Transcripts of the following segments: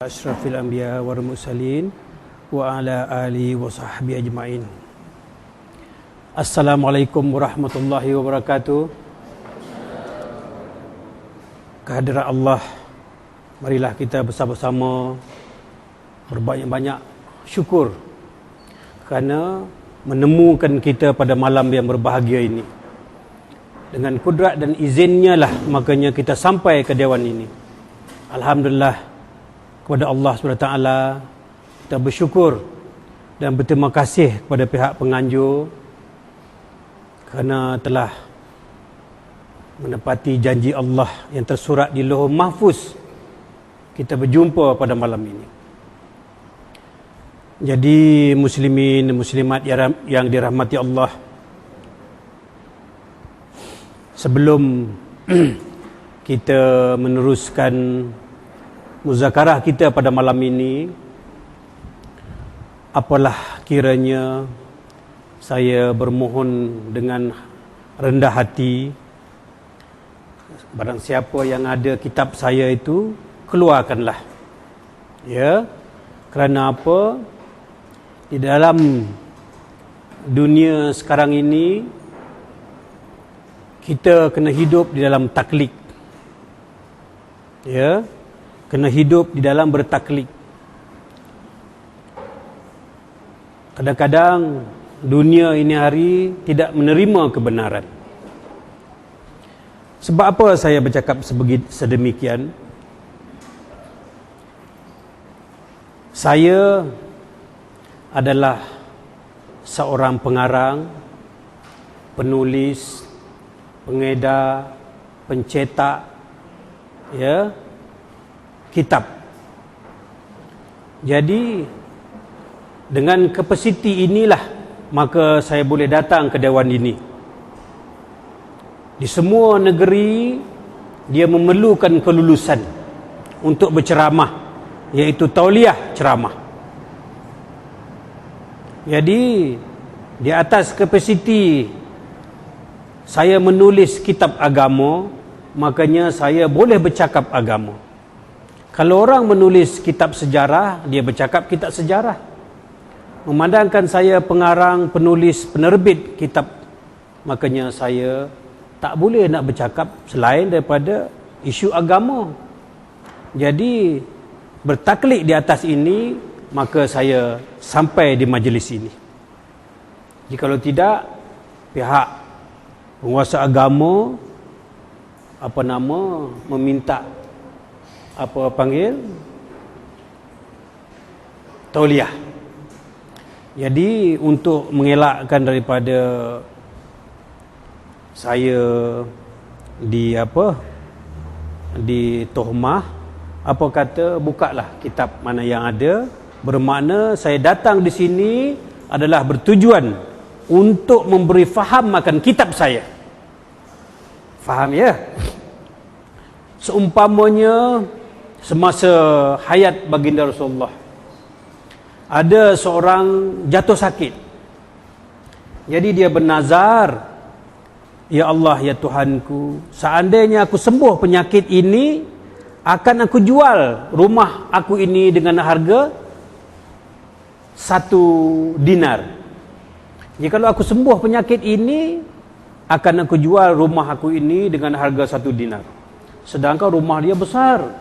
Asyrafil anbiya wal mursalin wa ala alihi wa sahbihi ajma'in. Assalamualaikum warahmatullahi wabarakatuh. Kehadirat Allah, marilah kita bersama-sama berbanyak-banyak syukur kerana menemukan kita pada malam yang berbahagia ini. Dengan kudrat dan izinnya lah makanya kita sampai ke dewan ini. Alhamdulillah, kepada Allah SWT kita bersyukur dan berterima kasih kepada pihak penganjur kerana telah menepati janji Allah yang tersurat di Lauhul Mahfuz. Kita berjumpa pada malam ini. Jadi muslimin dan muslimat yang dirahmati Allah, sebelum kita meneruskan muzakarah kita pada malam ini, apalah kiranya saya bermohon dengan rendah hati, barang siapa yang ada kitab saya itu keluarkanlah, ya. Kerana apa? Di dalam dunia sekarang ini kita kena hidup di dalam taklid, ya. Kena hidup di dalam bertaklid. Kadang-kadang dunia ini hari tidak menerima kebenaran. Sebab apa saya bercakap sedemikian? Saya adalah seorang pengarang, penulis, pengedar, pencetak, ya, kitab. Jadi dengan kapasiti inilah maka saya boleh datang ke dewan ini. Di semua negeri dia memerlukan kelulusan untuk berceramah, iaitu tauliah ceramah. Jadi di atas kapasiti saya menulis kitab agama, makanya saya boleh bercakap agama. Kalau orang menulis kitab sejarah, dia bercakap kitab sejarah. Memandangkan saya pengarang, penulis, penerbit kitab, makanya saya tak boleh nak bercakap selain daripada isu agama. Jadi bertaklid di atas ini, maka saya sampai di majlis ini. Jikalau tidak, pihak penguasa agama meminta tauliah. Jadi untuk mengelakkan daripada saya ditohmah, apa kata, bukalah kitab mana yang ada. Bermakna saya datang di sini adalah bertujuan untuk memberi faham akan kitab saya. Faham, ya? Seumpamanya semasa hayat baginda Rasulullah, ada seorang jatuh sakit. Jadi dia bernazar, ya Allah, ya Tuhanku, seandainya aku sembuh penyakit ini, akan aku jual rumah aku ini dengan harga 1 dinar. Jikalau aku sembuh penyakit ini, akan aku jual rumah aku ini dengan harga 1 dinar. Sedangkan rumah dia besar.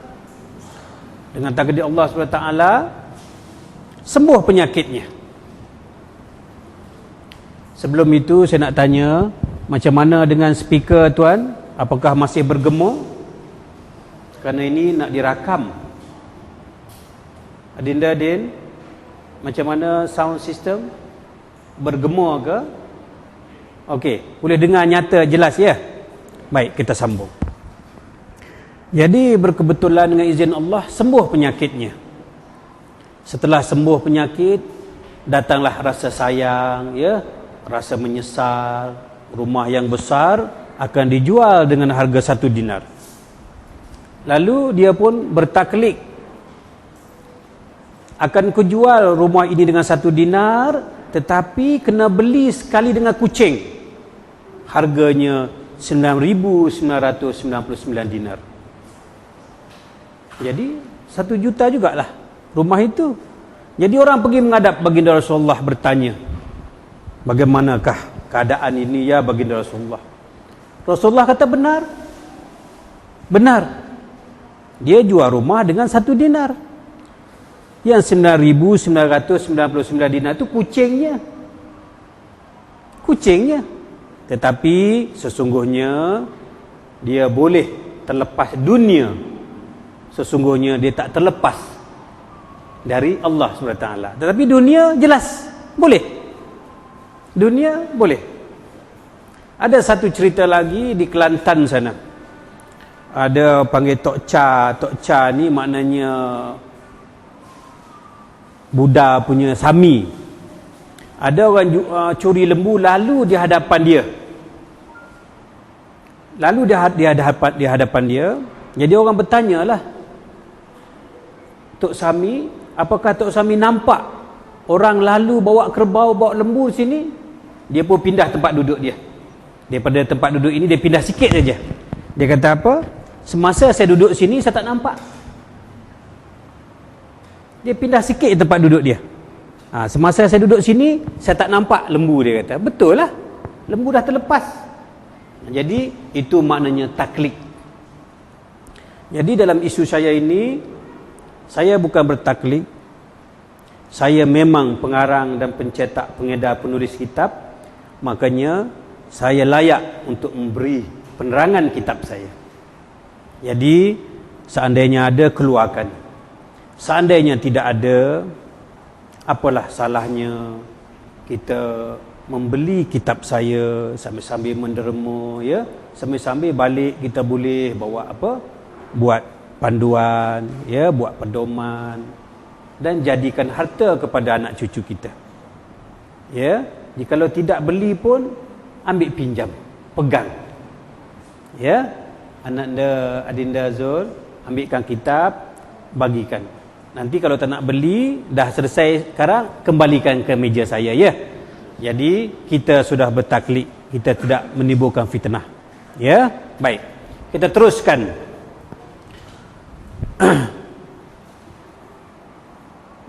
Dengan takdir Allah SWT, sembuh penyakitnya. Sebelum itu saya nak tanya, macam mana dengan speaker tuan? Apakah masih bergema? Kerana ini nak dirakam. Adinda Din, macam mana sound system? Bergema ke? Okey, boleh dengar nyata jelas, ya? Baik, kita sambung. Jadi berkebetulan dengan izin Allah sembuh penyakitnya. Setelah sembuh penyakit, datanglah rasa sayang, ya, rasa menyesal. Rumah yang besar akan dijual dengan harga 1 dinar. Lalu dia pun bertaklid, akan kujual rumah ini dengan 1 dinar, tetapi kena beli sekali dengan kucing. Harganya 9.999 dinar. Jadi 1 juta jugalah rumah itu. Jadi orang pergi menghadap baginda Rasulullah bertanya, bagaimanakah keadaan ini ya baginda Rasulullah? Rasulullah kata benar. Benar. Dia jual rumah dengan 1 dinar. Yang 9.999 dinar itu kucingnya. Kucingnya. Tetapi sesungguhnya dia boleh terlepas dunia. Sesungguhnya dia tak terlepas dari Allah SWT. Tetapi dunia jelas boleh. Dunia boleh. Ada satu cerita lagi di Kelantan sana. Ada panggil Tok Cha. Tok Cha ni maknanya Buddha punya sami. Ada orang curi lembu lalu di hadapan dia. Lalu di hadapan dia. Jadi orang bertanyalah, Tok Sami, apakah Tok Sami nampak orang lalu bawa kerbau, bawa lembu sini? Dia pun pindah tempat duduk dia. Daripada tempat duduk ini dia pindah sikit saja. Dia kata apa? Semasa saya duduk sini saya tak nampak. Dia pindah sikit tempat duduk dia. Semasa saya duduk sini saya tak nampak lembu, dia kata. Betul lah. Lembu dah terlepas. Jadi itu maknanya taklid. Jadi dalam isu saya ini, saya bukan bertaklid. Saya memang pengarang dan pencetak, pengedar, penulis kitab. Makanya saya layak untuk memberi penerangan kitab saya. Jadi seandainya ada, keluarkan. Seandainya tidak ada, apalah salahnya kita membeli kitab saya sambil-sambil menderma, ya, sambil-sambil balik kita boleh bawa apa, buat panduan, ya, buat pedoman dan jadikan harta kepada anak cucu kita. Ya, jikalau tidak beli pun ambil pinjam, pegang. Ya, Adinda Zul ambilkan kitab, bagikan. Nanti kalau tak nak beli, dah selesai sekarang, kembalikan ke meja saya, ya. Jadi kita sudah bertaklid, kita tidak menimbulkan fitnah. Ya, baik. Kita teruskan.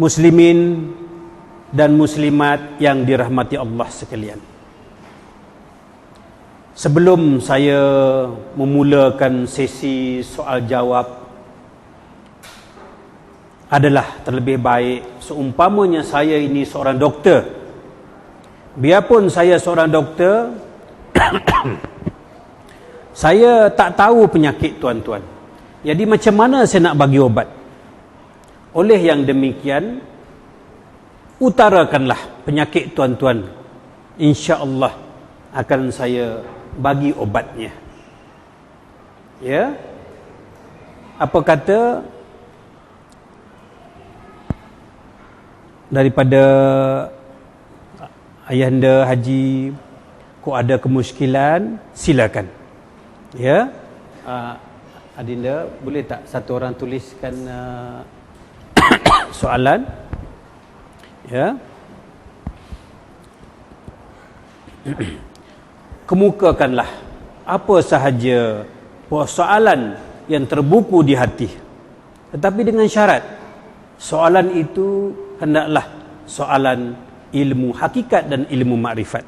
Muslimin dan muslimat yang dirahmati Allah sekalian. Sebelum saya memulakan sesi soal jawab, adalah terlebih baik seumpamanya saya ini seorang doktor. Biarpun saya seorang doktor, saya tak tahu penyakit tuan-tuan. Jadi macam mana saya nak bagi obat? Oleh yang demikian, utarakanlah penyakit tuan-tuan. Insya-Allah akan saya bagi obatnya. Ya. Apa kata daripada Ayahanda Haji, kau ada kemuskilan, silakan. Ya. Adinda, boleh tak satu orang tuliskan soalan? Ya. Kemukakanlah apa sahaja persoalan yang terbuku di hati, tetapi dengan syarat soalan itu hendaklah soalan ilmu hakikat dan ilmu makrifat.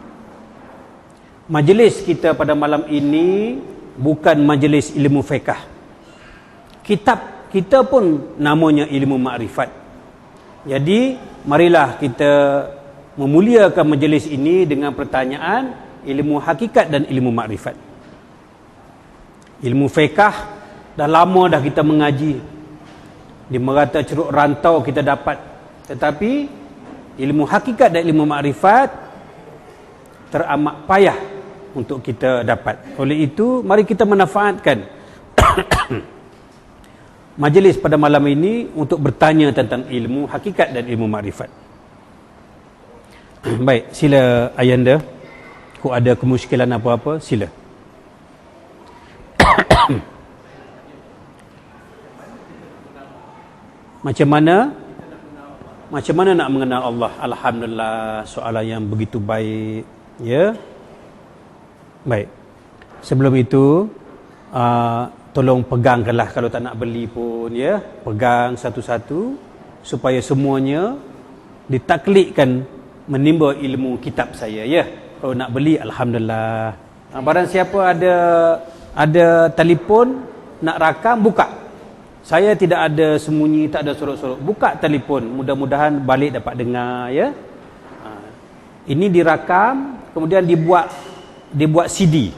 Majlis kita pada malam ini bukan majlis ilmu fiqh. Kitab kita pun namanya ilmu makrifat. Jadi marilah kita memuliakan majlis ini dengan pertanyaan ilmu hakikat dan ilmu makrifat. Ilmu fiqh dah lama dah kita mengaji. Di merata ceruk rantau kita dapat. Tetapi ilmu hakikat dan ilmu makrifat teramat payah untuk kita dapat. Oleh itu, mari kita manfaatkan majlis pada malam ini untuk bertanya tentang ilmu hakikat dan ilmu makrifat. Baik, sila Ayanda. Kau ada kemuskilan apa-apa, sila. Macam mana nak mengenal Allah? Alhamdulillah, soalan yang begitu baik. Ya. Baik. Sebelum itu, tolong pegangkanlah kalau tak nak beli pun, ya, pegang satu-satu supaya semuanya ditaklikkan menimba ilmu kitab saya, ya. Kalau nak beli, alhamdulillah. Barang siapa ada telefon nak rakam, buka. Saya tidak ada sembunyi, tak ada sorok-sorok. Buka telefon, mudah-mudahan balik dapat dengar, ya. Ini dirakam, kemudian dibuat CD.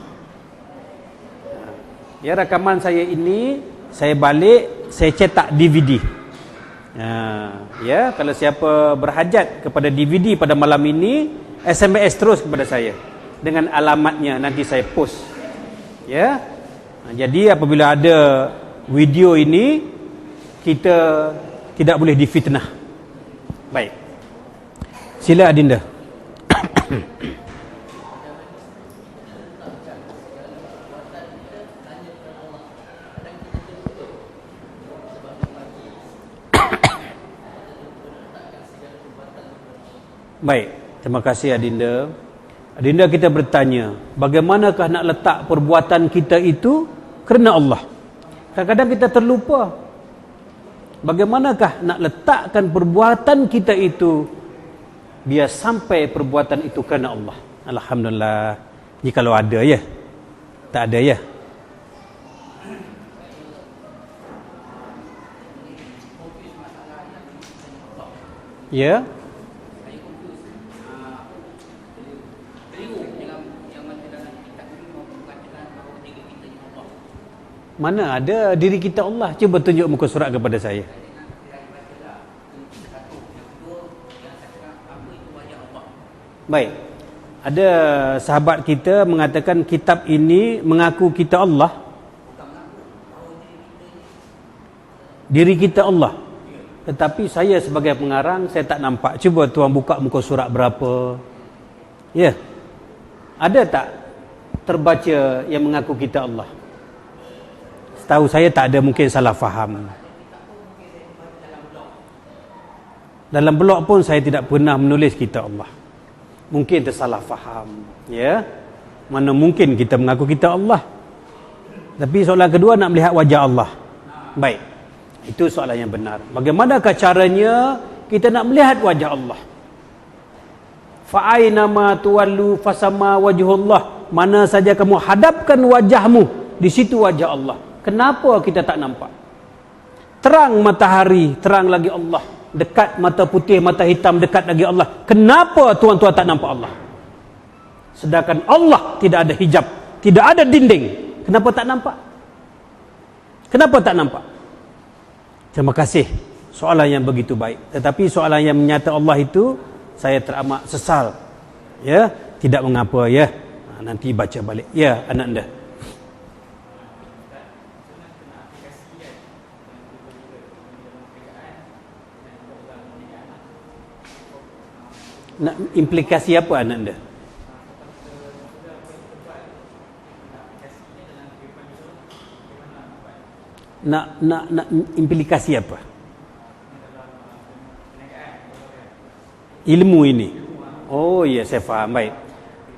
Ya, rakaman saya ini saya balik, saya cetak DVD. Ya, kalau siapa berhajat kepada DVD pada malam ini, SMS terus kepada saya dengan alamatnya, nanti saya post. Ya. Jadi apabila ada video ini, kita tidak boleh difitnah. Baik. Sila Adinda. Baik, terima kasih Adinda. Adinda, kita bertanya, bagaimanakah nak letak perbuatan kita itu kerana Allah? Kadang-kadang kita terlupa. Bagaimanakah nak letakkan perbuatan kita itu biar sampai perbuatan itu kerana Allah? Alhamdulillah. Jikalau ada, ya. Tak ada, ya. Ya. Mana ada diri kita Allah? Cuba tunjuk muka surat kepada saya. Baik. Ada sahabat kita mengatakan kitab ini mengaku kita Allah. Diri kita Allah. Tetapi saya sebagai pengarang, saya tak nampak. Cuba tuan buka muka surat berapa. Ya. Ada tak terbaca yang mengaku kita Allah? Tahu saya tak ada, mungkin salah faham. Dalam blog pun saya tidak pernah menulis kita Allah. Mungkin tersalah faham, ya. Mana mungkin kita mengaku kita Allah. Tapi soalan kedua, nak melihat wajah Allah. Baik. Itu soalan yang benar. Bagaimanakah caranya kita nak melihat wajah Allah? Fa aina ma tuwallu fasama wajhullah. Mana saja kamu hadapkan wajahmu, di situ wajah Allah. Kenapa kita tak nampak? Terang matahari, terang lagi Allah. Dekat mata putih, mata hitam, dekat lagi Allah. Kenapa tuan-tuan tak nampak Allah? Sedangkan Allah tidak ada hijab, tidak ada dinding. Kenapa tak nampak? Kenapa tak nampak? Terima kasih. Soalan yang begitu baik. Tetapi soalan yang menyata Allah itu, saya teramat sesal. Ya, tidak mengapa, ya. Nanti baca balik. Ya, anak anda. Nak implikasi apa anak anda? Nak implikasi apa? Ilmu ini. Oh ya, saya faham. Baik.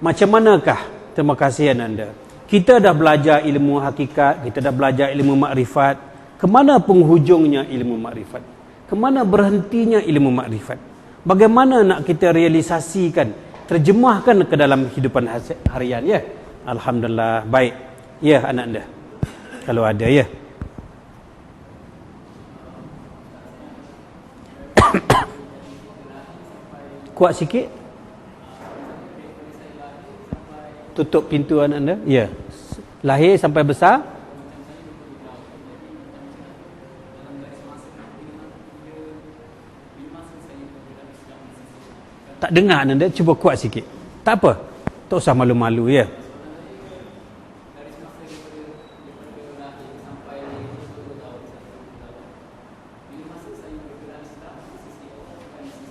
Macam manakah? Terima kasih anak anda. Kita dah belajar ilmu hakikat, kita dah belajar ilmu makrifat. Kemana penghujungnya ilmu makrifat? Kemana berhentinya ilmu makrifat? Bagaimana nak kita realisasikan, terjemahkan ke dalam kehidupan harian, ya? Alhamdulillah. Baik. Ya, anak anda. Kalau ada, ya. Kuat sikit. Tutup pintu anak anda. Ya. Lahir sampai besar. Tak dengar anda, cuba kuat sikit. Tak apa. Tak usah malu-malu, ya.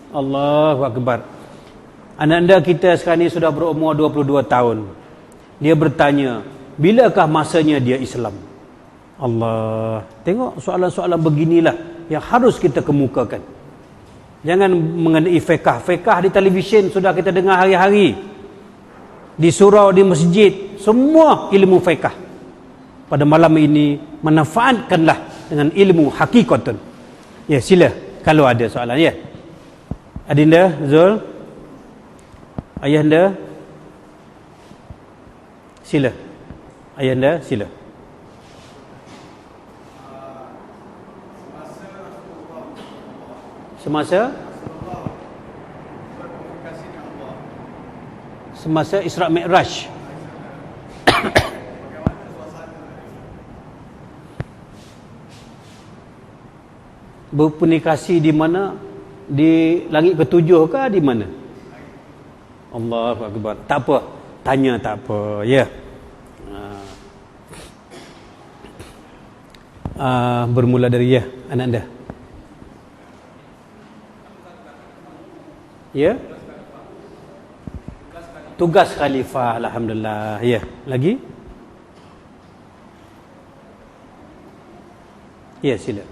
Allahu Akbar. Anak anda kita sekarang ni sudah berumur 22 tahun. Dia bertanya, bilakah masanya dia Islam? Allah. Tengok soalan-soalan beginilah yang harus kita kemukakan. Jangan mengenai fiqh. Fiqh di televisyen sudah kita dengar hari-hari. Di surau, di masjid, semua ilmu fiqh. pada malam ini, manfaatkanlah dengan ilmu hakikatun. Ya, sila kalau ada soalan, ya. Adinda Zul, ayahanda, sila. Ayahanda, sila. Semasa Isra Mi'raj. Berkomunikasi di mana? Di langit ketujuh ke di mana? Allahu Akbar. Tak apa, tanya tak apa, ya. Bermula dari ya, anak anda. Ya. Tugas khalifah, alhamdulillah. Ya, lagi? Ya, sila.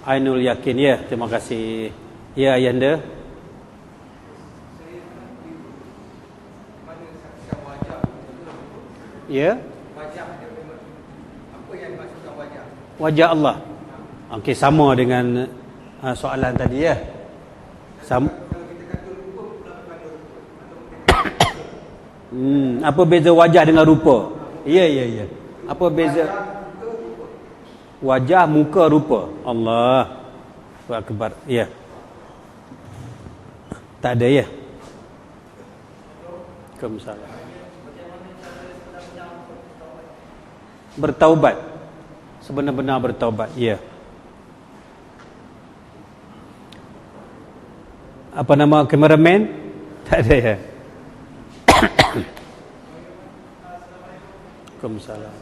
Ainul Yakin, ya, terima kasih. Ya, ayahanda. Ya. Wajah Allah. Okey, sama dengan soalan tadi, ya. Apa beza wajah dengan rupa? Ya. Apa beza wajah, muka, rupa? Allah Akbar. Ya. Tak ada, ya. Waalaikumsalam. Bertaubat. Sebenar-benar bertaubat, ya. Apa nama kameraman? Tak ada, ya. Waalaikumsalam.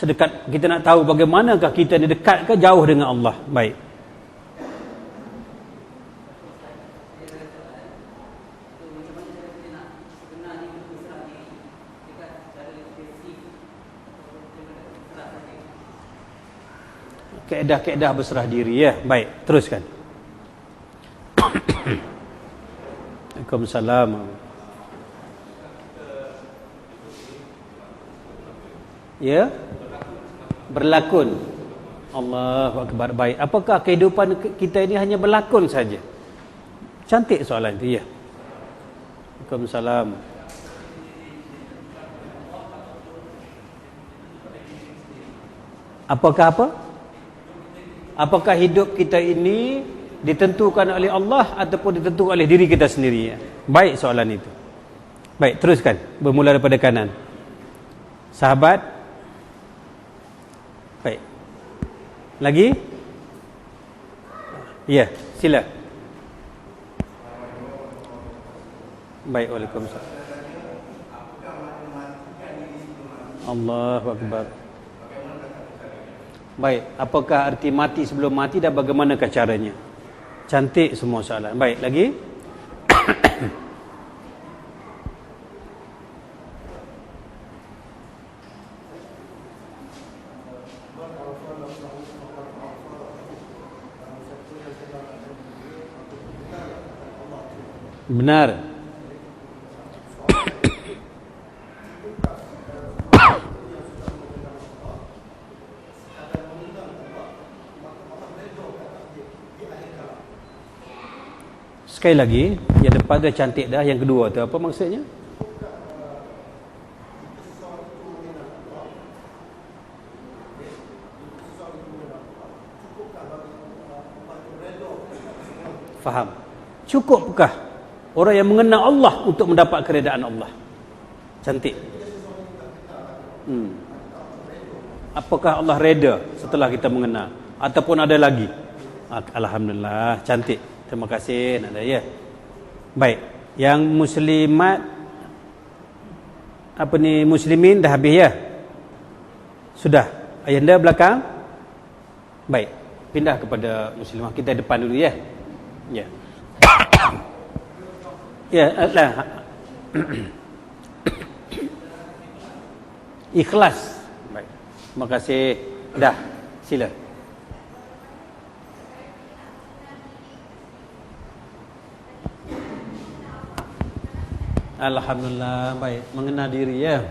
Sedekat kita nak tahu bagaimanakah kita ni, dekat ke jauh dengan Allah. Baik. Kaedah-kaedah berserah diri, ya. Baik, teruskan. Waalaikumsalam. Ya. Berlakon. Allahu Akbar. Baik. Apakah kehidupan kita ini hanya berlakon saja? Cantik soalan itu, ya. Waalaikumsalam. Apakah apa? Apakah hidup kita ini ditentukan oleh Allah ataupun ditentukan oleh diri kita sendiri? Baik soalan itu. Baik, teruskan. Bermula daripada kanan. Sahabat. Baik. Lagi? Ya, sila. Baik, waalaikumsalam. Allahu Akbar. Baik, apakah arti mati sebelum mati dan bagaimanakah caranya? Cantik semua soalan. Baik, lagi? Benar. Sekali lagi, yang depan tu cantik dah, yang kedua tu apa maksudnya? Faham. Cukupkah orang yang mengenal Allah untuk mendapat keredaan Allah? Cantik. Apakah Allah reda setelah kita mengenal? Ataupun ada lagi? Alhamdulillah, cantik. Terima kasih, Nada, ya. Baik, yang muslimat apa ni, muslimin dah habis, ya? Sudah. Ayahanda belakang. Baik, pindah kepada muslimah. Kita depan dulu, ya. Ya. Ya, lah. Ikhlas. Baik. Terima kasih. Dah, sila. Alhamdulillah, baik. Mengenal diri ya.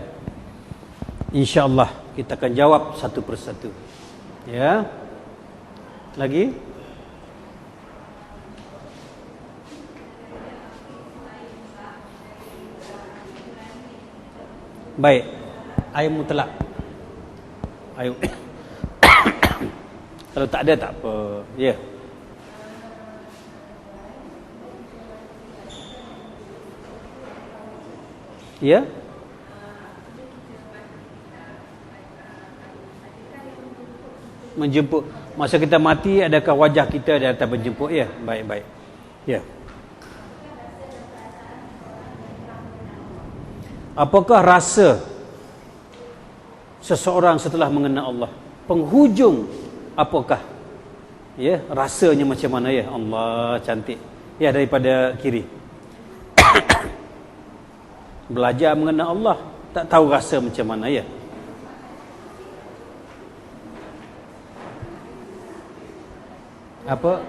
InsyaAllah kita akan jawab satu persatu. Ya. Lagi? Baik. Air mutlak. Air. Kalau tak ada tak apa. Ya. Ya. Menjemput masa kita mati, adakah wajah kita datang menjemput? Ya, baik-baik. Ya. Apakah rasa seseorang setelah mengenal Allah? Penghujung apakah? Ya, rasanya macam mana ya? Allah cantik. Ya, daripada kiri. Belajar mengenal Allah, tak tahu rasa macam mana ya. Apa?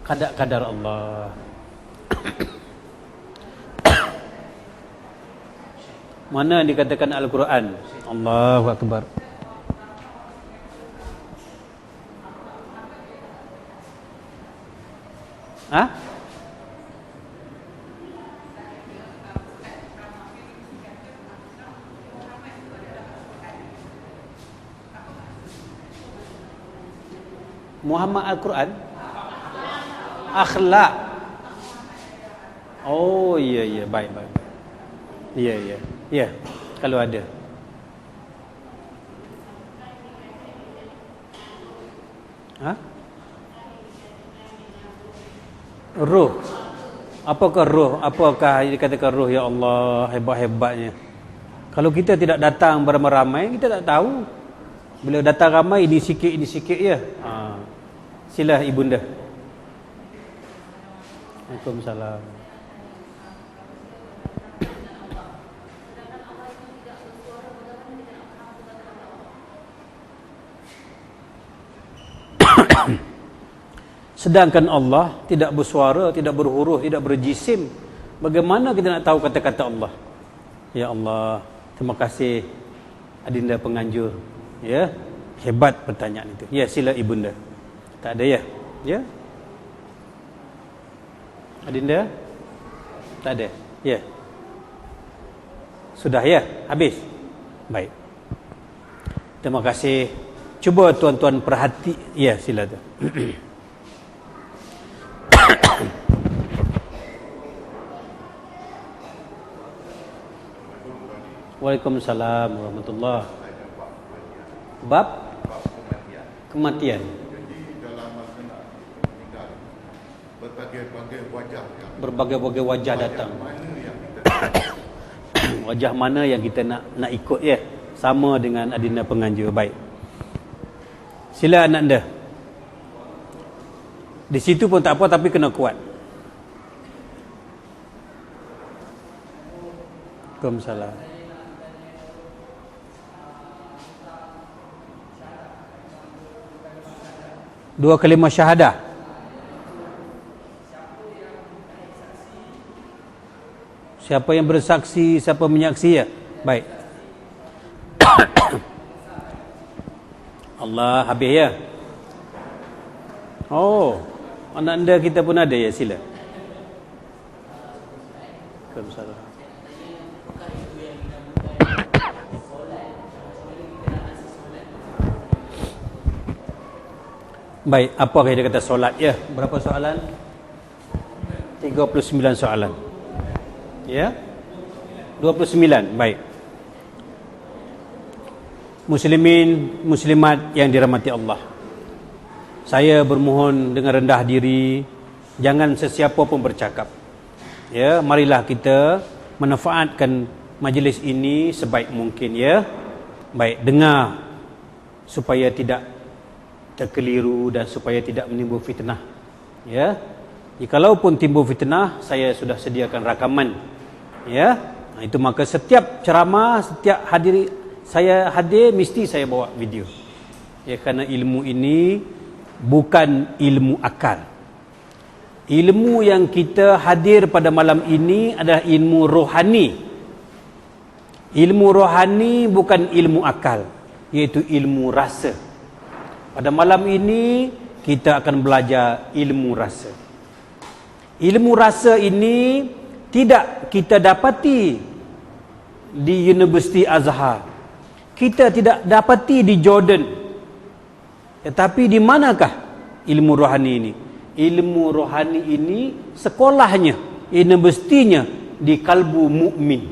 Kadar-kadar Allah. Mana dikatakan Al-Quran? Allahu Akbar. Ha? Muhammad Al-Quran? Akhlak. Oh, ya, baik. Ya, kalau ada. Ha? Ruh. Apakah ruh? Apakah dikatakan ruh? Ya Allah, hebat-hebatnya. Kalau kita tidak datang beramai-ramai, kita tak tahu. Bila datang ramai, ini sikit ya. Sila ibunda. Waalaikumsalam. Sedangkan Allah tidak bersuara, tidak berhuruf, tidak berjisim. Bagaimana kita nak tahu kata-kata Allah? Ya Allah, terima kasih Adinda penganjur. Ya, hebat pertanyaan itu. Ya, sila ibunda. Tak ada ya? Ya. Adinda? Tak ada. Ya. Sudah ya? Habis. Baik. Terima kasih. Cuba tuan-tuan perhati. Ya, sila tu. Waalaikumsalam warahmatullahi. Bab kematian. Jadi dalam masa nak meninggal, berbagai-bagai wajah. Berbagai-bagai wajah datang. Mana yang kita Wajah mana yang kita nak ikut ya? Sama dengan Adinda penganjur. Baik. Sila anak anda. Di situ pun tak apa, tapi kena kuat. Waalaikumsalam. Dua kalimah syahadah. Siapa yang bersaksi, siapa menyaksi ya? Baik. Allah, habis ya? Oh, anak anda kita pun ada ya, sila. Waalaikumsalam. Baik, apa dia kata solat ya? Berapa soalan? 39 soalan. Ya? 29, baik. Muslimin, muslimat yang dirahmati Allah. Saya bermohon dengan rendah diri, jangan sesiapa pun bercakap. Ya, marilah kita manfaatkan majlis ini sebaik mungkin ya. Baik, dengar supaya tidak terkeliru dan supaya tidak menimbul fitnah. Ya. Jikalaupun timbul fitnah, saya sudah sediakan rakaman. Ya. Itu maka setiap ceramah, setiap saya hadir mesti saya bawa video. Ya, kerana ilmu ini bukan ilmu akal. Ilmu yang kita hadir pada malam ini adalah ilmu rohani. Ilmu rohani bukan ilmu akal, iaitu ilmu rasa. Pada malam ini kita akan belajar ilmu rasa. Ilmu rasa ini tidak kita dapati di Universiti Azhar. Kita tidak dapati di Jordan. Tetapi di manakah ilmu rohani ini? Ilmu rohani ini sekolahnya, universitinya di kalbu mukmin.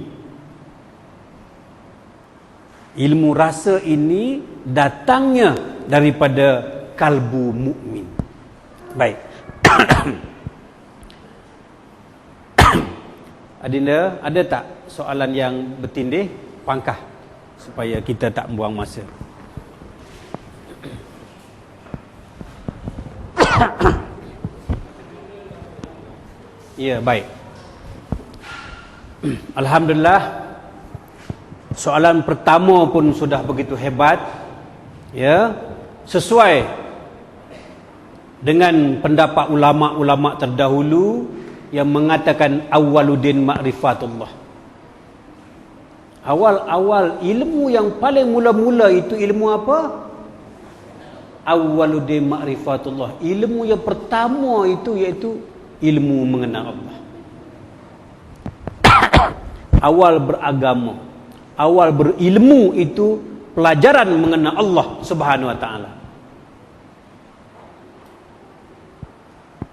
Ilmu rasa ini datangnya daripada kalbu mukmin. Baik. Adinda, ada tak soalan yang bertindih? Pangkah supaya kita tak buang masa. Ya, baik. Alhamdulillah, soalan pertama pun sudah begitu hebat. Ya, sesuai dengan pendapat ulama-ulama terdahulu yang mengatakan awwaluddin ma'rifatullah. Awal-awal ilmu yang paling mula-mula itu ilmu apa? Awwaluddin ma'rifatullah. Ilmu yang pertama itu iaitu ilmu mengenal Allah. Awal beragama, awal berilmu itu pelajaran mengenal Allah Subhanahu wa taala.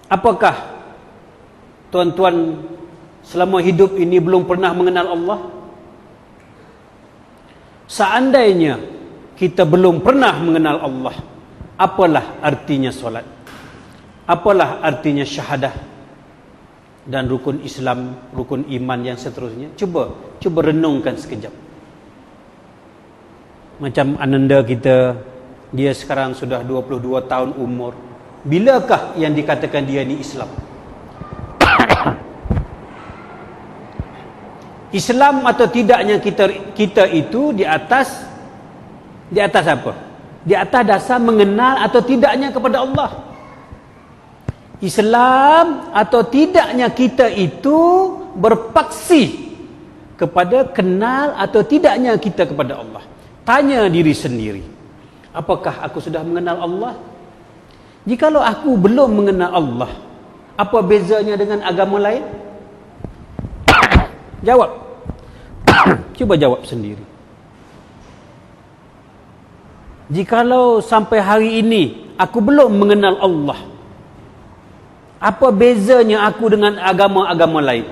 Apakah tuan-tuan selama hidup ini belum pernah mengenal Allah? Seandainya kita belum pernah mengenal Allah, apalah artinya solat? Apalah artinya syahadah dan rukun Islam, rukun iman yang seterusnya? Cuba renungkan sekejap. Macam ananda kita, dia sekarang sudah 22 tahun umur. Bilakah yang dikatakan dia ni Islam? Islam atau tidaknya kita itu di atas apa? Di atas dasar mengenal atau tidaknya kepada Allah. Islam atau tidaknya kita itu berpaksi kepada kenal atau tidaknya kita kepada Allah. Tanya diri sendiri, apakah aku sudah mengenal Allah? Jikalau aku belum mengenal Allah, apa bezanya dengan agama lain? Jawab. Cuba jawab sendiri. Jikalau sampai hari ini aku belum mengenal Allah, apa bezanya aku dengan agama-agama lain?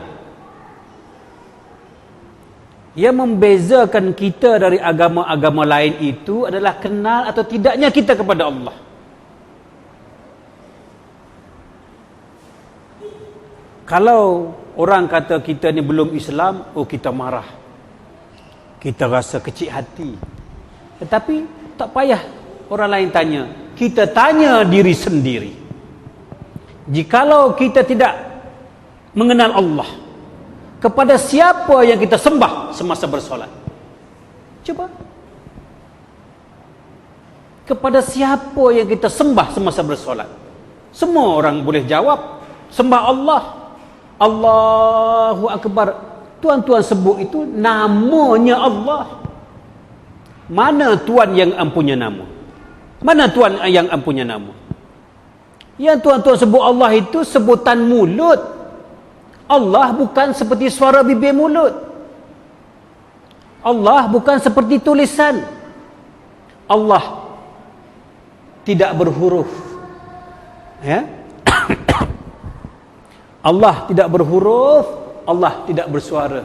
Yang membezakan kita dari agama-agama lain itu adalah kenal atau tidaknya kita kepada Allah. Kalau orang kata kita ni belum Islam, oh kita marah, kita rasa kecil hati. Tetapi tak payah orang lain tanya, kita tanya diri sendiri. Jikalau kita tidak mengenal Allah, kepada siapa yang kita sembah semasa bersolat? Cuba. Kepada siapa yang kita sembah semasa bersolat? Semua orang boleh jawab, sembah Allah. Allahu Akbar. Tuan-tuan sebut itu namanya Allah. Mana tuan yang ampunya nama? Mana tuan yang ampunya nama? Yang tuan-tuan sebut Allah itu sebutan mulut. Allah bukan seperti suara bibir mulut. Allah bukan seperti tulisan. Allah tidak berhuruf. Ya? Allah tidak berhuruf, Allah tidak bersuara,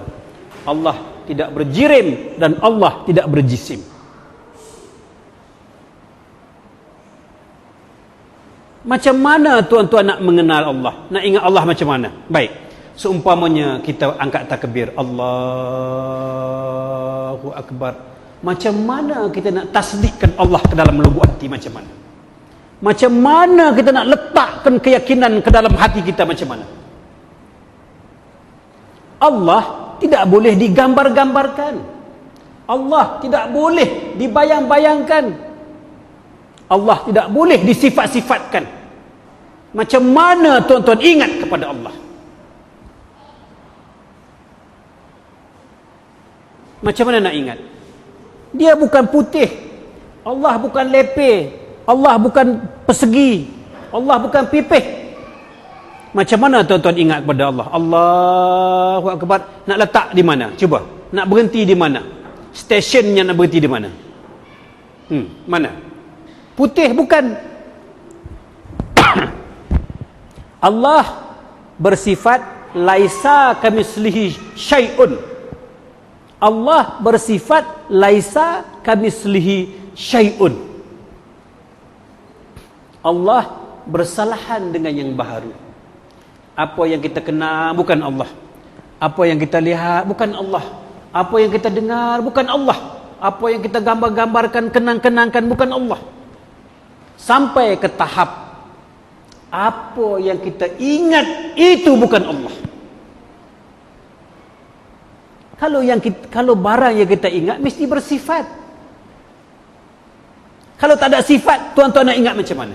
Allah tidak berjirim, dan Allah tidak berjisim. Macam mana tuan-tuan nak mengenal Allah? Nak ingat Allah macam mana? Baik, seumpamanya kita angkat takbir, Allahu Akbar. Macam mana kita nak tasdikkan Allah ke dalam lubuk hati? Macam mana? Macam mana kita nak letakkan keyakinan ke dalam hati kita? Macam mana? Allah tidak boleh digambar-gambarkan. Allah tidak boleh dibayang-bayangkan. Allah tidak boleh disifat-sifatkan. Macam mana tuan-tuan ingat kepada Allah? Macam mana nak ingat? Dia bukan putih, Allah bukan lepeh, Allah bukan persegi, Allah bukan pipih. Macam mana tuan-tuan ingat kepada Allah? Allahu Akbar. Nak letak di mana? Cuba. Nak berhenti di mana? Stesen yang nak berhenti di mana? Mana? Putih bukan. Allah bersifat laisa kamislihi syai'un. Allah bersifat laisa kamislihi syai'un. Allah bersalahan dengan yang baharu. Apa yang kita kenal bukan Allah. Apa yang kita lihat bukan Allah. Apa yang kita dengar bukan Allah. Apa yang kita gambar-gambarkan, kenang-kenangkan bukan Allah. Sampai ke tahap apa yang kita ingat itu bukan Allah. Kalau barang yang kita ingat mesti bersifat. Kalau tak ada sifat, tuan-tuan nak ingat macam mana?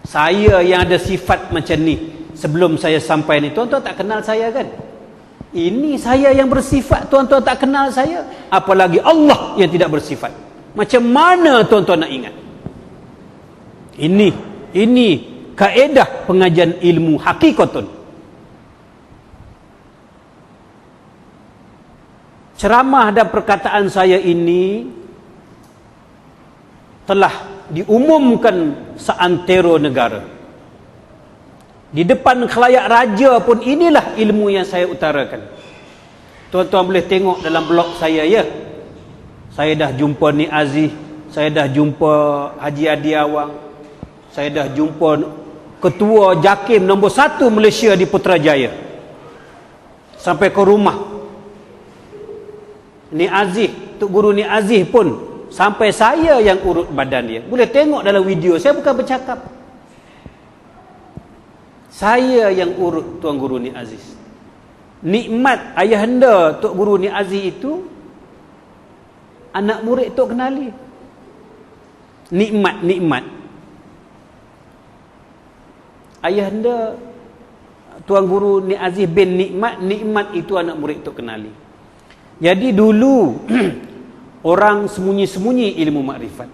Saya yang ada sifat macam ni, sebelum saya sampai ni, tuan-tuan tak kenal saya kan? Ini saya yang bersifat, tuan-tuan tak kenal saya. Apalagi Allah yang tidak bersifat. Macam mana tuan-tuan nak ingat? Ini kaedah pengajian ilmu hakikatun. Ceramah dan perkataan saya ini telah diumumkan seantero negara. Di depan khalayak raja pun inilah ilmu yang saya utarakan. Tuan-tuan boleh tengok dalam blog saya ya. Saya dah jumpa Ni Aziz, saya dah jumpa Haji Adi Awang, saya dah jumpa Ketua JAKIM nombor 1 Malaysia di Putrajaya. Sampai ke rumah Ni Aziz, Tok Guru Ni Aziz pun sampai saya yang urut badan dia. Boleh tengok dalam video, saya bukan bercakap. Saya yang urut Tuan Guru Ni Aziz. Nikmat ayahanda Tok Guru Ni Aziz itu anak murid Tok kenali. Nikmat ayahanda Tuan Guru Ni Aziz bin Nikmat itu anak murid Tok kenali. Jadi dulu orang sembunyi-sembunyi ilmu makrifat.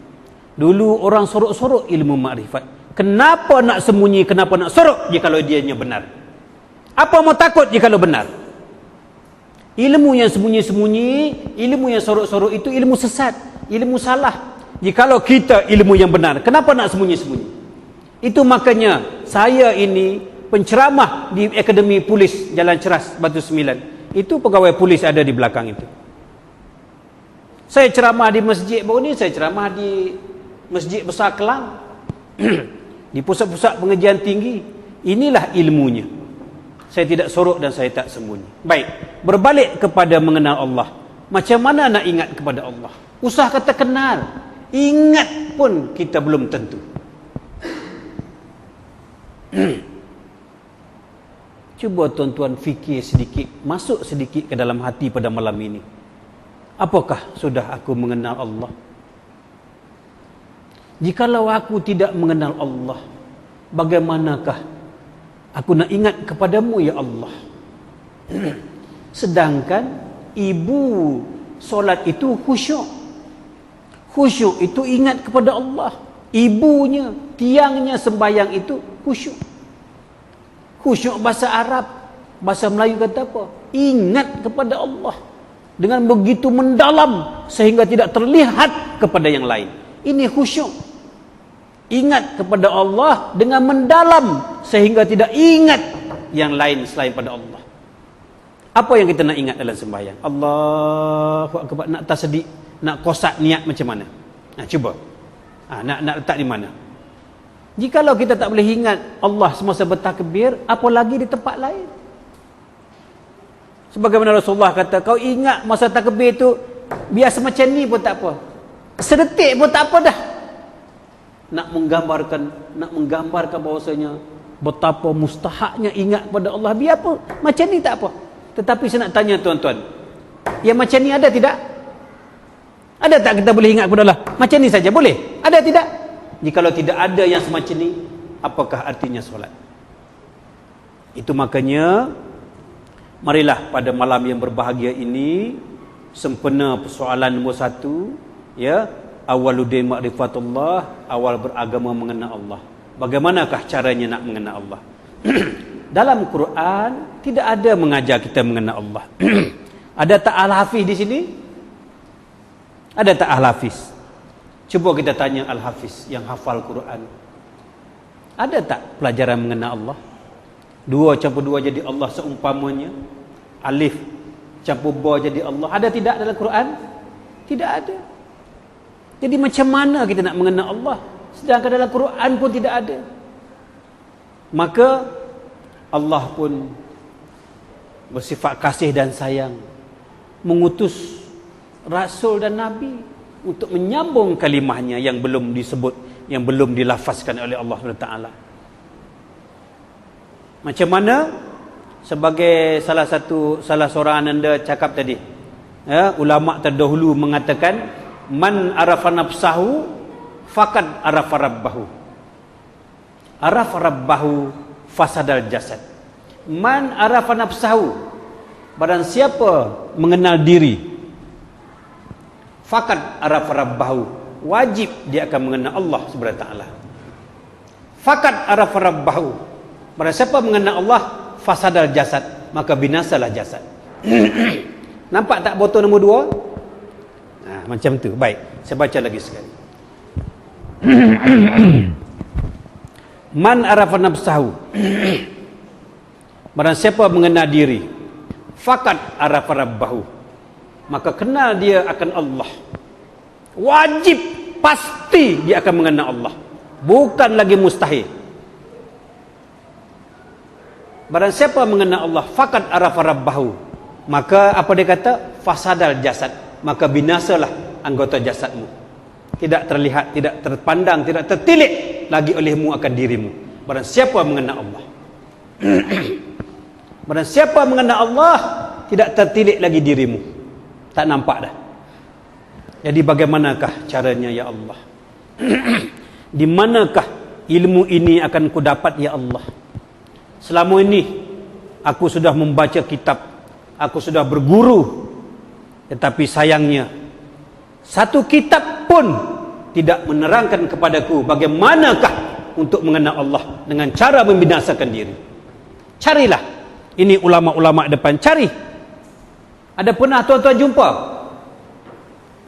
Dulu orang sorok-sorok ilmu makrifat. Kenapa nak sembunyi, kenapa nak sorok jikalau dianya benar? Apa mau takut jikalau benar? Ilmu yang sembunyi-sembunyi, ilmu yang sorok-sorok itu ilmu sesat, ilmu salah. Jikalau kita ilmu yang benar, kenapa nak sembunyi-sembunyi? Itu makanya saya ini penceramah di Akademi Polis Jalan Ceras Batu Sembilan. Itu pegawai polis ada di belakang itu. Saya ceramah di masjid baru ni, saya ceramah di Masjid Besar Kelang. Di pusat-pusat pengajian tinggi. Inilah ilmunya. Saya tidak sorok dan saya tak sembunyi. Baik, berbalik kepada mengenal Allah. Macam mana nak ingat kepada Allah? Usah kata kenal, ingat pun kita belum tentu. Cuba tuan-tuan fikir sedikit, masuk sedikit ke dalam hati pada malam ini. Apakah sudah aku mengenal Allah? Jikalau aku tidak mengenal Allah, bagaimanakah aku nak ingat kepadamu ya Allah? Sedangkan ibu solat itu khusyuk. Khusyuk itu ingat kepada Allah. Ibunya, tiangnya sembahyang itu khusyuk. Khusyuk bahasa Arab, bahasa Melayu kata apa? Ingat kepada Allah dengan begitu mendalam sehingga tidak terlihat kepada yang lain. Ini khusyuk. Ingat kepada Allah dengan mendalam sehingga tidak ingat yang lain selain pada Allah. Apa yang kita nak ingat dalam sembahyang? Allahu Akbar. Nak tasdik, nak kosak niat macam mana? Cuba. Nak letak di mana? Jikalau kita tak boleh ingat Allah semasa bertakbir, apa lagi di tempat lain? Sebagaimana Rasulullah kata, kau ingat masa takbir tu biasa macam ni pun tak apa. Sedetik pun tak apa dah. Nak menggambarkan bahawasanya betapa mustahaknya ingat kepada Allah, biar apa macam ni tak apa. Tetapi saya nak tanya tuan-tuan, yang macam ni ada tidak? Ada tak kita boleh ingat kepada Allah macam ni saja? Boleh? Ada tidak? Jikalau tidak ada yang semacam ini, apakah artinya solat? Itu makanya marilah pada malam yang berbahagia ini sempena persoalan nombor 1, ya, awaluddin ma'rifatullah, awal beragama mengenal Allah. Bagaimanakah caranya nak mengenal Allah? Dalam Quran tidak ada mengajar kita mengenal Allah. Ada tak Al-Hafiz di sini? Ada tak Al-Hafiz? Cuba kita tanya Al-Hafiz yang hafal Quran. Ada tak pelajaran mengenal Allah? 2 campur 2 jadi Allah seumpamanya. Alif campur ba jadi Allah. Ada tidak dalam Quran? Tidak ada. Jadi macam mana kita nak mengenal Allah sedangkan dalam Quran pun tidak ada? Maka Allah pun bersifat kasih dan sayang, mengutus Rasul dan Nabi untuk menyambung kalimahnya yang belum disebut, yang belum dilafazkan oleh Allah SWT. Macam mana? Sebagai salah seorang anda cakap tadi, ya, ulama terdahulu mengatakan, man arafa nafsahu faqad arafa rabbahu. Arafa rabbahu fasadal jasad. Man arafa nafsahu, barang siapa mengenal diri, faqad arafa rabbahu, wajib dia akan mengenal Allah Subhanahu wa taala. Faqad arafa rabbahu, barang siapa mengenal Allah, fasadal jasad, maka binasalah jasad. Nampak tak botol nombor 2? Macam tu. Baik, saya baca lagi sekali. Man arafa nafsahu, barang siapa mengenal diri, faqad arafa rabbahu, maka kenal dia akan Allah. Wajib, pasti dia akan mengenal Allah, bukan lagi mustahil. Barang siapa mengenal Allah, faqad arafa rabbahu, maka apa dia kata? Fasadal jasad, maka binasalah anggota jasadmu. Tidak terlihat, tidak terpandang, tidak tertilik lagi olehmu akan dirimu. Barang siapa mengenal Allah. Barang siapa mengenal Allah, tidak tertilik lagi dirimu. Tak nampak dah. Jadi bagaimanakah caranya ya Allah? Di manakah ilmu ini akan ku dapat ya Allah? Selama ini aku sudah membaca kitab, aku sudah berguru, tetapi sayangnya satu kitab pun tidak menerangkan kepadaku bagaimanakah untuk mengenal Allah dengan cara membinasakan diri. Carilah. Ini ulama-ulama depan, cari. Ada pernah tuan-tuan jumpa?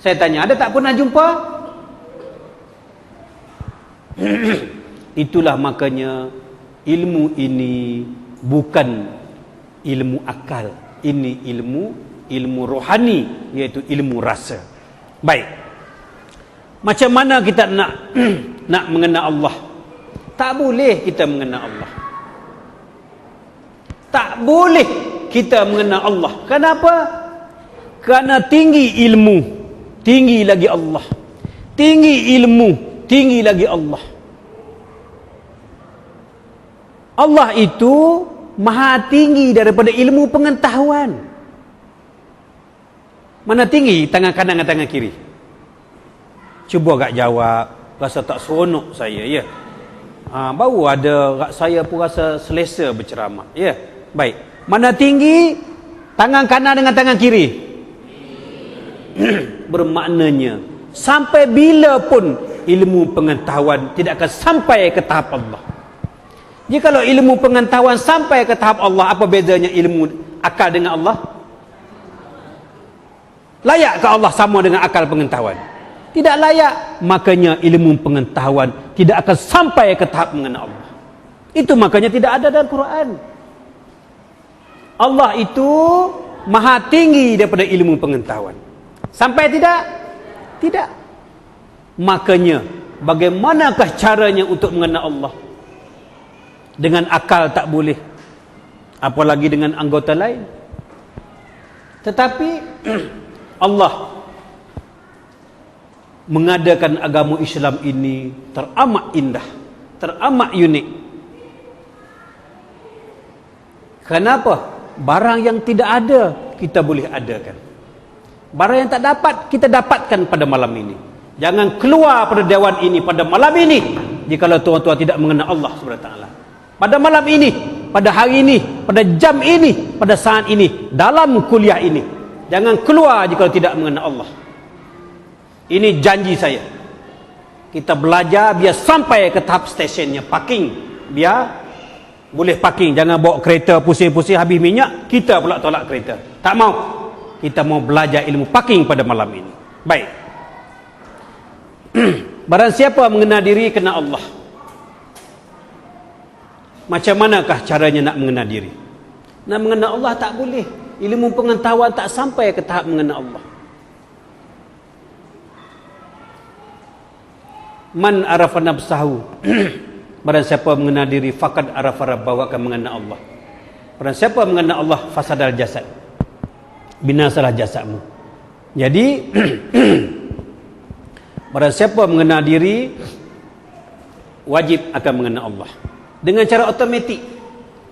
Saya tanya, ada tak pernah jumpa? Itulah makanya ilmu ini bukan ilmu akal. Ini ilmu rohani, iaitu ilmu rasa. Baik. Macam mana kita nak mengenal Allah? Tak boleh kita mengenal Allah. Tak boleh kita mengenal Allah. Kenapa? Kerana tinggi ilmu, tinggi lagi Allah. Tinggi ilmu, tinggi lagi Allah. Allah itu maha tinggi daripada ilmu pengetahuan. Mana tinggi tangan kanan dan tangan kiri? Cuba gak jawab. Rasa tak seronok saya, ya. Baru ada rak saya pun rasa selesa berceramah, ya. Baik. Mana tinggi tangan kanan dengan tangan kiri? Bermaknanya sampai bila pun ilmu pengetahuan tidak akan sampai ke tahap Allah. Jikalau ilmu pengetahuan sampai ke tahap Allah, apa bezanya ilmu akal dengan Allah? Layakkah Allah sama dengan akal pengetahuan? Tidak layak. Makanya ilmu pengetahuan tidak akan sampai ke tahap mengenal Allah. Itu makanya tidak ada dalam Quran. Allah itu maha tinggi daripada ilmu pengetahuan. Sampai tidak? Tidak. Makanya bagaimanakah caranya untuk mengenal Allah? Dengan akal tak boleh, apalagi dengan anggota lain. Tetapi Allah mengadakan agama Islam ini teramat indah, teramat unik. Kenapa? Barang yang tidak ada kita boleh adakan. Barang yang tak dapat kita dapatkan pada malam ini. Jangan keluar pada dewan ini pada malam ini jikalau tuan-tuan tidak mengenal Allah Subhanahu Wa Taala. Pada malam ini, pada hari ini, pada jam ini, pada saat ini, dalam kuliah ini, jangan keluar jikalau tidak mengenal Allah. Ini janji saya. Kita belajar biar sampai ke tahap stesen parking, biar boleh parking. Jangan bawa kereta pusing-pusing habis minyak, kita pula tolak kereta. Tak mau. Kita mau belajar ilmu parking pada malam ini. Baik. Barang siapa mengenal diri, kenal Allah. Macam manakah caranya nak mengenal diri? Nak mengenal Allah tak boleh. Ilmu pengetahuan tak sampai ke tahap mengenal Allah. Man arafa nafsahu. Barang siapa mengenal diri, faqad arafa rabbahu, akan mengenal Allah. Barang siapa mengenal Allah, fasadal jasad. Binasalah jasadmu. Jadi barang siapa mengenal diri, wajib akan mengenal Allah dengan cara automatik.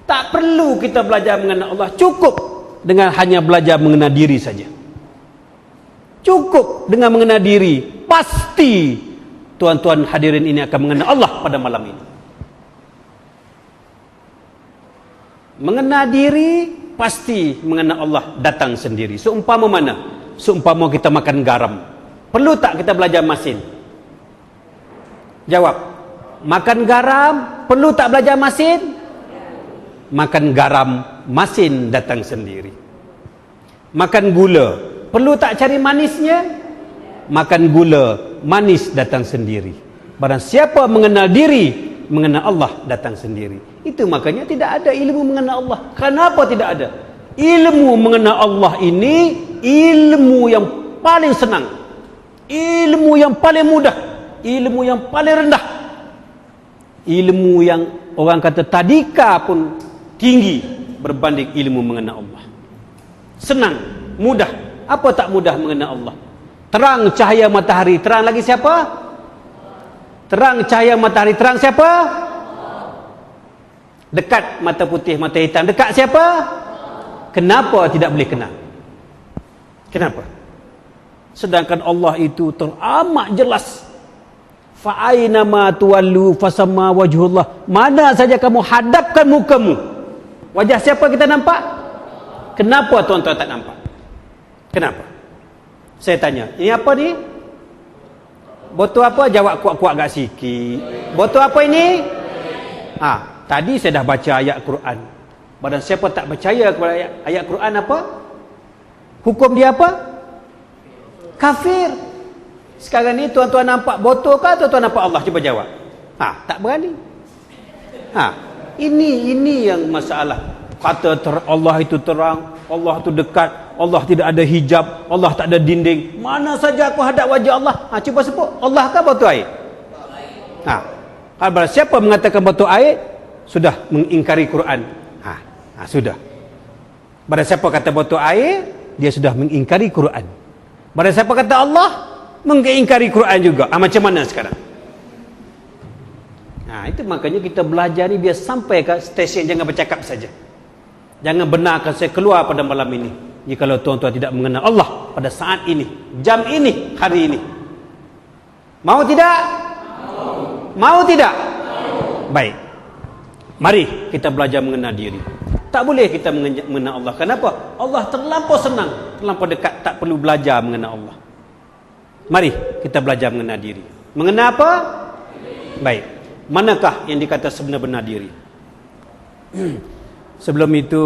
Tak perlu kita belajar mengenal Allah, cukup dengan hanya belajar mengenal diri saja. Cukup dengan mengenal diri, pasti tuan-tuan hadirin ini akan mengenal Allah pada malam ini. Mengenal diri, pasti mengenal Allah datang sendiri. Seumpama mana? Seumpama kita makan garam. Perlu tak kita belajar masin? Jawab. Makan garam, perlu tak belajar masin? Makan garam, masin datang sendiri. Makan gula, perlu tak cari manisnya? Makan gula, manis datang sendiri. Barang siapa mengenal diri, mengenal Allah datang sendiri. Itu makanya tidak ada ilmu mengenal Allah. Kenapa tidak ada? Ilmu mengenal Allah ini ilmu yang paling senang, ilmu yang paling mudah, ilmu yang paling rendah, ilmu yang orang kata tadika pun tinggi berbanding ilmu mengenal Allah. Senang, mudah. Apa tak mudah mengenal Allah? Terang cahaya matahari, terang lagi siapa? Terang cahaya matahari, terang siapa? Dekat mata putih, mata hitam, dekat siapa? Kenapa tidak boleh kenal? Kenapa? Sedangkan Allah itu teramat jelas. Fa aina ma tuwallu fasamma wajhullah. Mana saja kamu hadapkan mukamu, wajah siapa kita nampak? Kenapa tuan-tuan tak nampak? Kenapa? Saya tanya, ini apa ni? Botol apa? Jawab kuat-kuat agak sikit. Botol apa ini? Tadi saya dah baca ayat Quran. Barang siapa tak percaya kepada ayat Quran, apa? Hukum dia apa? Kafir. Sekarang ni tuan-tuan nampak botol ke tuan-tuan nampak Allah? Cuba jawab. Tak berani. Ini yang masalah. Kata Allah itu terang, Allah itu dekat, Allah tidak ada hijab, Allah tak ada dinding. Mana saja aku hadap wajah Allah. Cuba sebut. Allah ke botol air? Kalau siapa mengatakan botol air, sudah mengingkari Quran. Sudah. Barang siapa kata botol air, dia sudah mengingkari Quran. Barang siapa kata Allah, mengingkari Quran juga. Macam mana sekarang? Itu makanya kita belajar ni biar sampai ke stesen, jangan bercakap saja. Jangan benarkan saya keluar pada malam ini jikalau tuan-tuan tidak mengenal Allah pada saat ini, jam ini, hari ini. Mau tidak? Mau tidak? Baik. Mari kita belajar mengenal diri. Tak boleh kita mengenal Allah. Kenapa? Allah terlampau senang, terlampau dekat, tak perlu belajar mengenal Allah. Mari kita belajar mengenal diri. Mengenal apa? Baik. Manakah yang dikata sebenar-benar diri? Sebelum itu,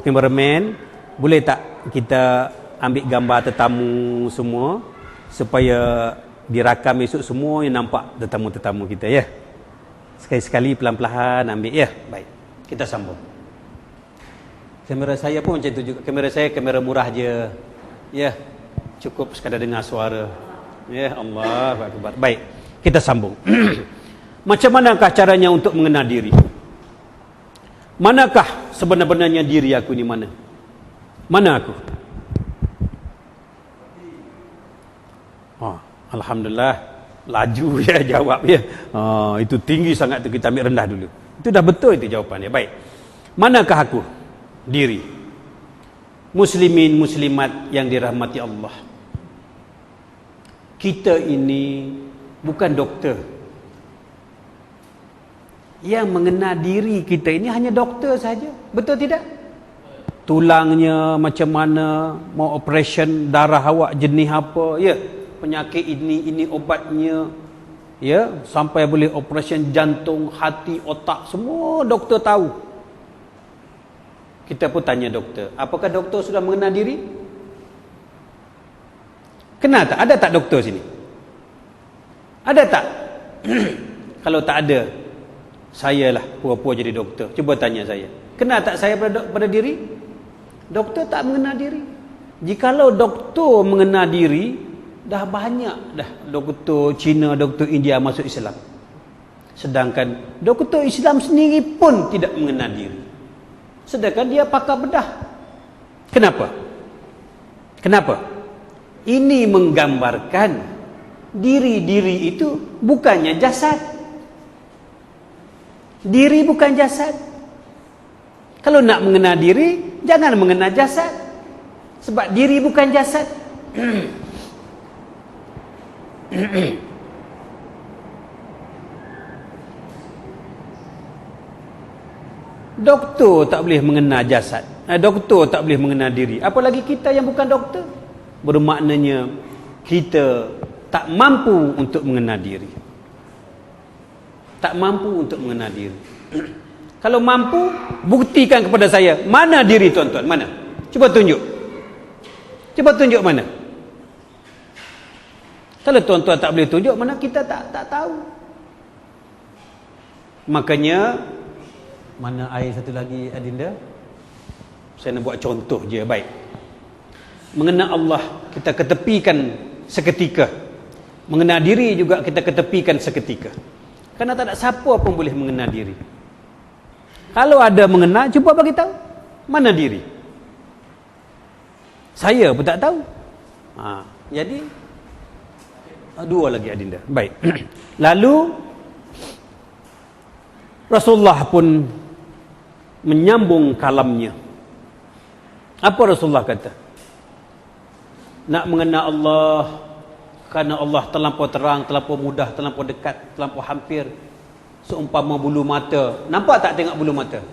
cameraman, boleh tak kita ambil gambar tetamu semua supaya dirakam esok semua yang nampak tetamu-tetamu kita, ya? Sekali-sekali pelan-pelan ambil, ya? Baik, kita sambung. Kamera saya pun macam itu juga. Kamera saya kamera murah je, ya, cukup sekadar dengar suara, ya. Allahu Akbar. Baik, kita sambung. Macam manakah caranya untuk mengenal diri? Manakah sebenar-benarnya diri aku ni? Mana? Mana aku? Alhamdulillah, laju ya jawab, ya. Itu tinggi sangat tu, kita ambil rendah dulu. Itu dah betul itu jawapannya. Baik. Manakah aku? Diri. Muslimin muslimat yang dirahmati Allah. kita ini bukan doktor. Yang mengenal diri kita ini hanya doktor saja. Betul tidak? Tulangnya macam mana, mau operation darah awak jenis apa, ya, penyakit ini obatnya, ya, sampai boleh operation jantung, hati, otak, semua doktor tahu. Kita pun tanya doktor, apakah doktor sudah mengenal diri? Kenal tak? Ada tak doktor sini? Ada tak? Kalau tak ada, saya lah pura-pura jadi doktor. Cuba tanya saya, kenal tak saya pada diri? Doktor tak mengenal diri. Jikalau doktor mengenal diri, dah banyak dah doktor Cina, doktor India masuk Islam. Sedangkan doktor Islam sendiri pun tidak mengenal diri. Sedangkan dia pakar bedah. Kenapa? Kenapa? Ini menggambarkan diri-diri itu bukannya jasad. Diri bukan jasad. Kalau nak mengenal diri, jangan mengenal jasad. Sebab diri bukan jasad. Doktor tak boleh mengenal jasad. Doktor tak boleh mengenal diri. Apalagi kita yang bukan doktor. Bermaknanya kita tak mampu untuk mengenal diri. Tak mampu untuk mengenal diri. Kalau mampu, buktikan kepada saya, mana diri tuan-tuan? Mana? Cuba tunjuk. Cuba tunjuk mana? Kalau tuan-tuan tak boleh tunjuk, mana kita tak tahu. Makanya, mana air satu lagi, Adinda? Saya nak buat contoh je, baik. Mengenal Allah, kita ketepikan seketika. Mengenal diri juga kita ketepikan seketika. Kerana tak ada siapa pun boleh mengenal diri. Kalau ada mengenal, cuba bagi tahu mana diri. Saya pun tak tahu. Jadi dua lagi Adinda. Baik. Lalu Rasulullah pun menyambung kalamnya. Apa Rasulullah kata? Nak mengenal Allah, kerana Allah terlampau terang, terlampau mudah, terlampau dekat, terlampau hampir, seumpama bulu mata. Nampak tak tengok bulu mata?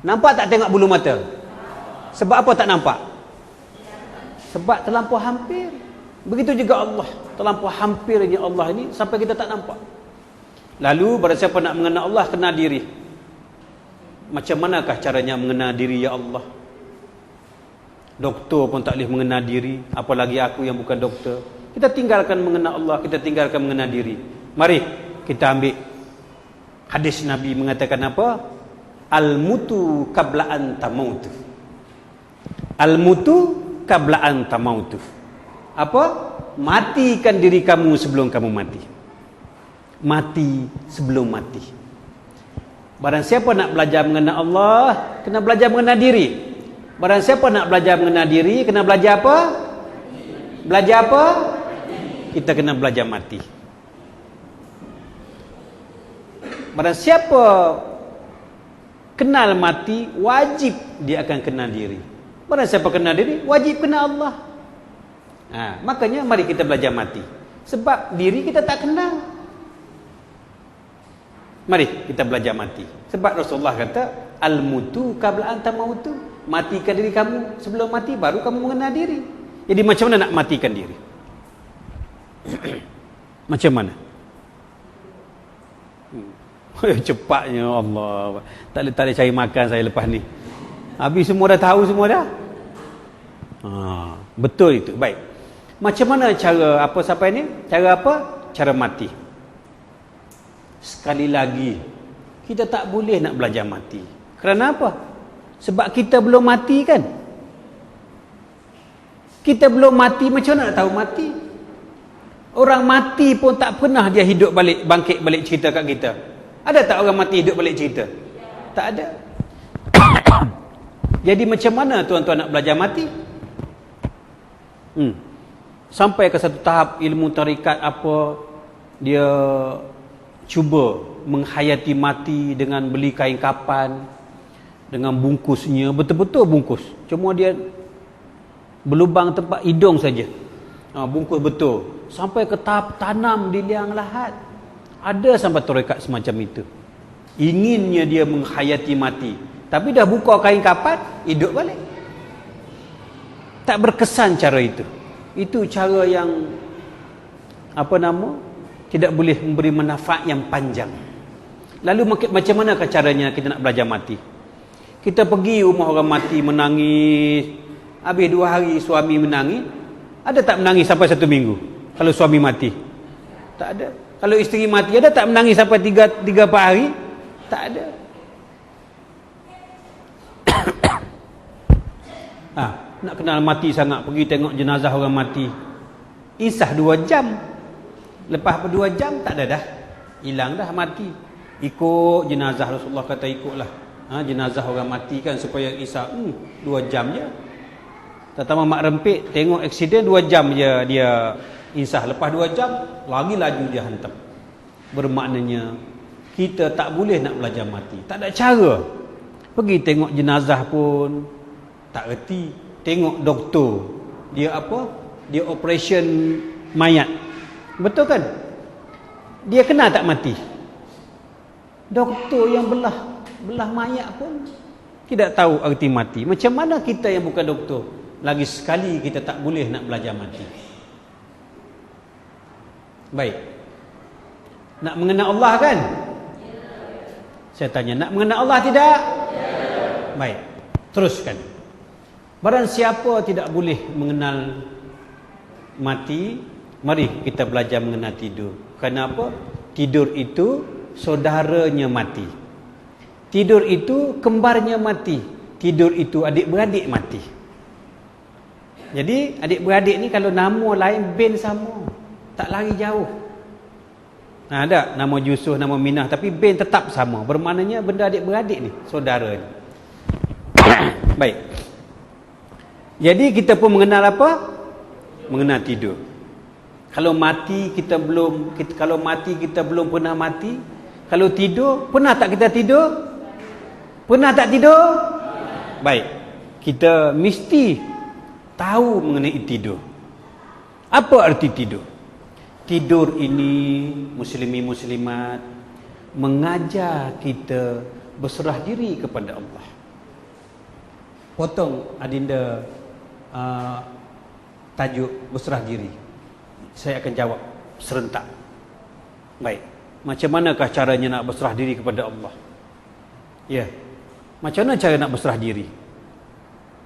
Nampak tak tengok bulu mata? Sebab apa tak nampak? Sebab terlampau hampir. Begitu juga Allah, terlampau hampirnya Allah ini sampai kita tak nampak. Lalu barang siapa nak mengenal Allah, kenal diri. Macam manakah caranya mengenal diri ya Allah? Doktor pun tak boleh mengenal diri, apalagi aku yang bukan doktor. Kita tinggalkan mengenal Allah, kita tinggalkan mengenal diri. Mari kita ambil hadis Nabi mengatakan apa? Al-mutu qabla an tamautu. Al-mutu qabla an tamautu. Apa? Matikan diri kamu sebelum kamu mati. Mati sebelum mati. Barang siapa nak belajar mengenal Allah, kena belajar mengenal diri. Barang siapa nak belajar mengenal diri, kena belajar apa? Belajar apa? Kita kena belajar mati. Barang siapa kenal mati, wajib dia akan kenal diri. Barang siapa kenal diri, wajib kenal Allah. Makanya mari kita belajar mati. Sebab diri kita tak kenal. Mari kita belajar mati. Sebab Rasulullah kata, al-mutu qabla an tamautu. Matikan diri kamu sebelum mati, baru kamu mengenal diri. Jadi macam mana nak matikan diri? Macam mana? Cepatnya Allah. Tak boleh cari makan saya lepas ni. Habis semua dah tahu semua dah. Betul itu. Baik. Macam mana cara apa sampai ni? Cara apa? Cara mati. Sekali lagi, kita tak boleh nak belajar mati. Kerana apa? Sebab kita belum mati kan? Kita belum mati, macam mana nak tahu mati? Orang mati pun tak pernah dia hidup balik, bangkit balik cerita kat kita. Ada tak orang mati hidup balik cerita? Tak ada. Jadi macam mana tuan-tuan nak belajar mati? Sampai ke satu tahap ilmu tarikat apa, dia cuba menghayati mati dengan beli kain kapan, dengan bungkusnya, betul-betul bungkus. Cuma dia berlubang tempat hidung saja. Bungkus betul. sampai ke tahap tanam di liang lahat. Ada sampai tarekat semacam itu. Inginnya dia menghayati mati, tapi dah buka kain kapat, hidup balik. Tak berkesan cara itu. Itu cara yang tidak boleh memberi manfaat yang panjang. Lalu macam manakah caranya kita nak belajar mati? Kita pergi rumah orang mati menangis, habis 2 hari suami menangis. Ada tak menangis sampai 1 minggu kalau suami mati? Tak ada. Kalau isteri mati, ada tak menangis sampai 3-4 hari? Tak ada. Nak kenal mati sangat, pergi tengok jenazah orang mati. Insah 2 jam. Lepas 2 jam tak ada dah. Hilang dah mati. Ikut jenazah, Rasulullah kata ikutlah. Jenazah orang mati kan supaya insah 2 jam je. Terutama mak rempit tengok aksiden 2 jam je dia insah. Lepas 2 jam lagi laju dia hantam. Bermaknanya kita tak boleh nak belajar mati. Tak ada cara. Pergi tengok jenazah pun tak reti. Tengok doktor, dia dia operation mayat, betul kan? Dia kena tak mati? Doktor yang belah mayat pun tidak tahu arti mati. Macam mana kita yang bukan doktor? Lagi sekali kita tak boleh nak belajar mati. Baik, nak mengenal Allah kan? Saya tanya, nak mengenal Allah tidak? Baik, teruskan. Barang siapa tidak boleh mengenal mati, mari kita belajar mengenal tidur. Kenapa? Tidur itu saudaranya mati. Tidur itu kembarnya mati. Tidur itu adik-beradik mati. Jadi adik-beradik ni kalau nama lain bin sama, tak lari jauh. Ada nama Yusuf, nama Minah, tapi bin tetap sama. Bermaknanya benda adik-beradik ni, saudara ni. Baik. Jadi kita pun mengenal apa? Mengenal tidur. Kalau mati kita belum pernah mati. Kalau tidur, pernah tak kita tidur? Pernah tak tidur? Baik. Kita mesti tahu mengenai tidur. Apa arti tidur? Tidur ini muslimin muslimat mengajar kita berserah diri kepada Allah. Potong adinda tajuk berserah diri. Saya akan jawab serentak. Baik. Macam manakah caranya nak berserah diri kepada Allah? Ya. Macam mana cara nak berserah diri?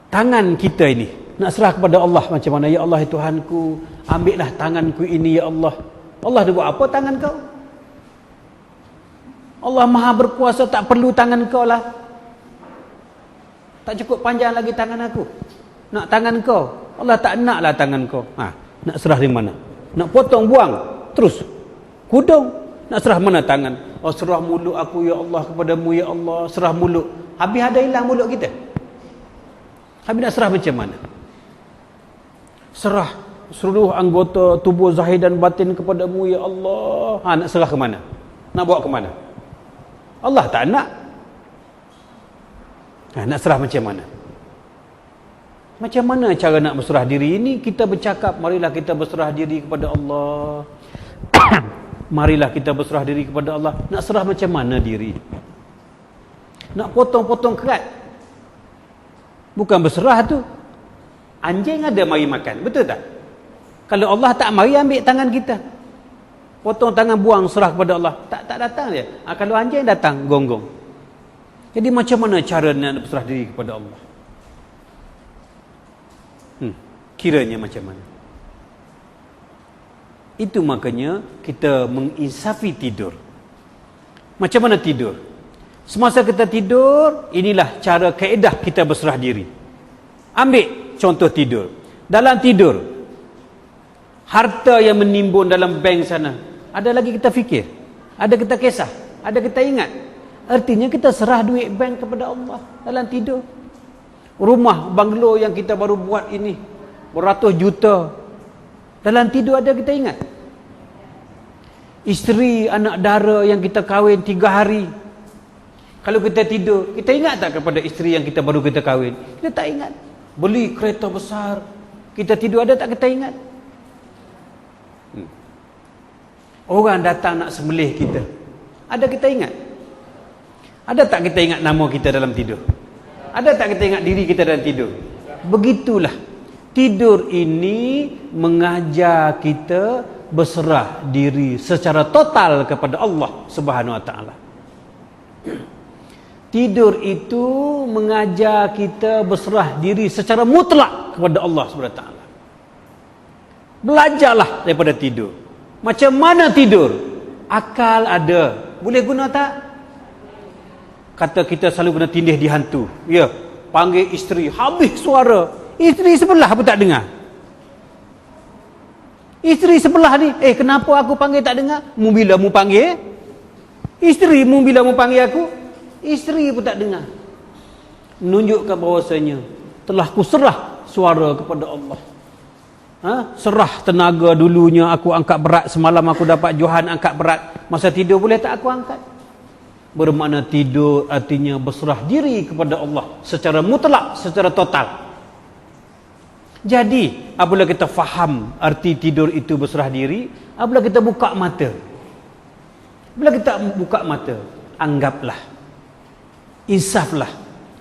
Tangan kita ini nak serah kepada Allah macam mana? Ya Allah, Tuhanku, ambillah tanganku ini ya Allah. Allah dia buat apa tangan kau? Allah Maha berkuasa, tak perlu tangan kau lah. Tak cukup panjang lagi tangan aku. Nak tangan kau. Allah tak naklah tangan kau. Nak serah di mana? Nak potong buang terus kudung. Nak serah mana tangan? Oh, serah mulut aku ya Allah kepadamu ya Allah. Serah mulut. Habis ada hilang mulut kita. Habis nak serah macam mana? Serah seluruh anggota tubuh zahir dan batin kepadamu ya Allah. Nak serah ke mana? Nak bawa ke mana? Allah tak nak. Nak serah macam mana? Macam mana cara nak berserah diri ini? Kita bercakap, marilah kita berserah diri kepada Allah. Marilah kita berserah diri kepada Allah. Nak serah macam mana diri? Nak potong-potong kerat? Bukan berserah tu. Anjing ada mari makan, betul tak? Kalau Allah tak mari ambil tangan kita, potong tangan, buang, serah kepada Allah, tak datang dia. Kalau anjing datang, gonggong. Jadi macam mana cara nak berserah diri kepada Allah? Kiranya macam mana? Itu makanya kita menginsafi tidur. Macam mana tidur? Semasa kita tidur, inilah cara kaedah kita berserah diri. Ambil contoh tidur. Dalam tidur, harta yang menimbun dalam bank sana, ada lagi kita fikir? Ada kita kisah? Ada kita ingat? Artinya kita serah duit bank kepada Allah dalam tidur. Rumah, banglo yang kita baru buat ini, beratus juta, dalam tidur ada kita ingat? Isteri, anak dara yang kita kahwin 3 hari, kalau kita tidur, kita ingat tak kepada isteri yang kita baru kita kahwin? Kita tak ingat. Beli kereta besar, kita tidur ada tak kita ingat? Orang datang nak sembelih kita. Ada kita ingat? Ada tak kita ingat nama kita dalam tidur? Ada tak kita ingat diri kita dalam tidur? Begitulah. Tidur ini mengajar kita berserah diri secara total kepada Allah Subhanahu Wa Taala. Tidur itu mengajar kita berserah diri secara mutlak kepada Allah Subhanahu Wa Taala. Belajarlah daripada tidur. Macam mana tidur? Akal ada. Boleh guna tak? Kata kita selalu kena tindih di hantu. Ya, panggil isteri, habis suara. Isteri sebelah pun tak dengar. Isteri sebelah ni, kenapa aku panggil tak dengar? Mu bila mu panggil? Isteri mu bila mu panggil aku? Isteri pun tak dengar. Menunjukkan bahawasanya telah kuserah suara kepada Allah. Serah tenaga dulunya aku angkat berat. Semalam aku dapat Johan angkat berat. Masa tidur boleh tak aku angkat? Bermakna tidur artinya berserah diri kepada Allah secara mutlak, secara total. Jadi apabila kita faham arti tidur itu berserah diri, apabila kita buka mata, bila kita buka mata, anggaplah, insaflah,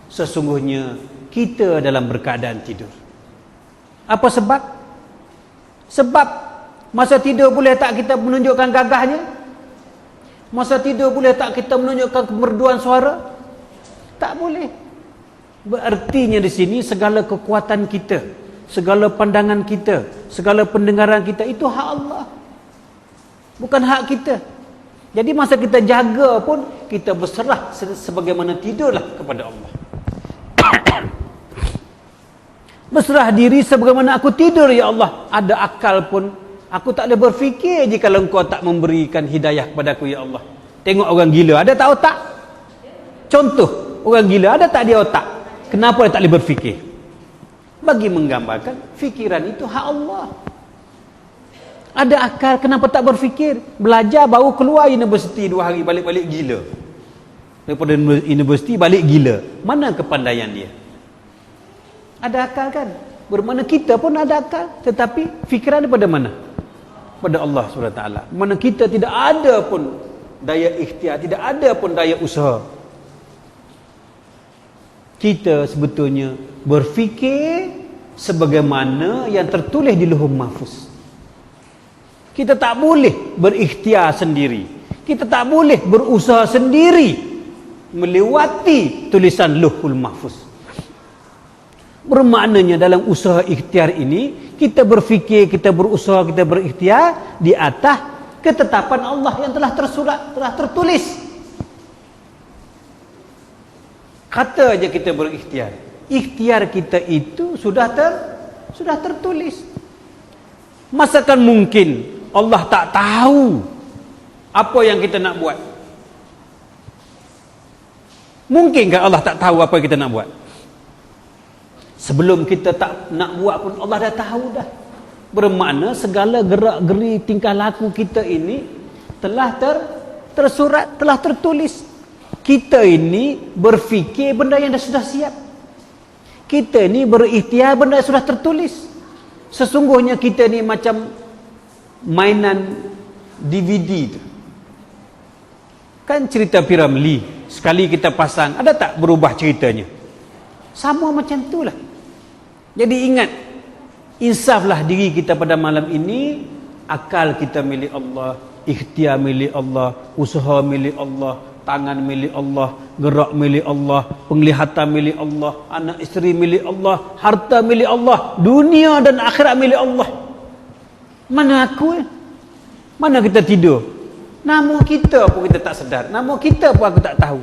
sesungguhnya kita dalam berkeadaan tidur. Apa sebab? Sebab masa tidur boleh tak kita menunjukkan gagahnya? Masa tidur boleh tak kita menunjukkan kemerduan suara? Tak boleh. Berartinya di sini segala kekuatan kita, segala pandangan kita, segala pendengaran kita itu hak Allah, bukan hak kita. Jadi masa kita jaga pun kita berserah sebagaimana tidurlah kepada Allah. Berserah diri sebagaimana aku tidur ya Allah. Ada akal pun aku tak boleh berfikir jika engkau tak memberikan hidayah kepadaku ya Allah. Tengok orang gila, ada tak otak? Contoh, orang gila ada tak dia otak? Kenapa dia tak boleh berfikir? Bagi menggambarkan fikiran itu hak Allah. Ada akal, kenapa tak berfikir? Belajar baru keluar universiti 2 hari balik-balik gila. Daripada universiti balik gila. Mana kepandaian dia? Ada akal kan? Bermakna kita pun ada akal, tetapi fikiran daripada mana? Pada Allah SWT. Mana kita tidak ada pun daya ikhtiar, tidak ada pun daya usaha. Kita sebetulnya berfikir sebagaimana yang tertulis di Lauhul Mahfuz. Kita tak boleh berikhtiar sendiri. Kita tak boleh berusaha sendiri melewati tulisan Lauhul Mahfuz. Bermaknanya dalam usaha ikhtiar ini kita berfikir, kita berusaha, kita berikhtiar di atas ketetapan Allah yang telah tersurat, telah tertulis. Kata aja kita berikhtiar. Ikhtiar kita itu sudah tertulis. Masakan mungkin Allah tak tahu apa yang kita nak buat? Mungkinkah Allah tak tahu apa yang kita nak buat? Sebelum kita tak nak buat pun Allah dah tahu dah. Bermakna segala gerak-geri tingkah laku kita ini telah tersurat, telah tertulis. Kita ini berfikir benda yang sudah siap. Kita ini berikhtiar benda yang sudah tertulis. Sesungguhnya kita ni macam mainan DVD tu. Kan cerita Piramli, sekali kita pasang, ada tak berubah ceritanya? Sama macam itulah. Jadi ingat, insaflah diri kita pada malam ini. Akal kita milik Allah, ikhtiar milik Allah, usaha milik Allah, tangan milik Allah, gerak milik Allah, penglihatan milik Allah, anak isteri milik Allah, harta milik Allah, dunia dan akhirat milik Allah. Mana aku? Mana kita tidur? Nama kita pun kita tak sedar, nama kita pun aku tak tahu.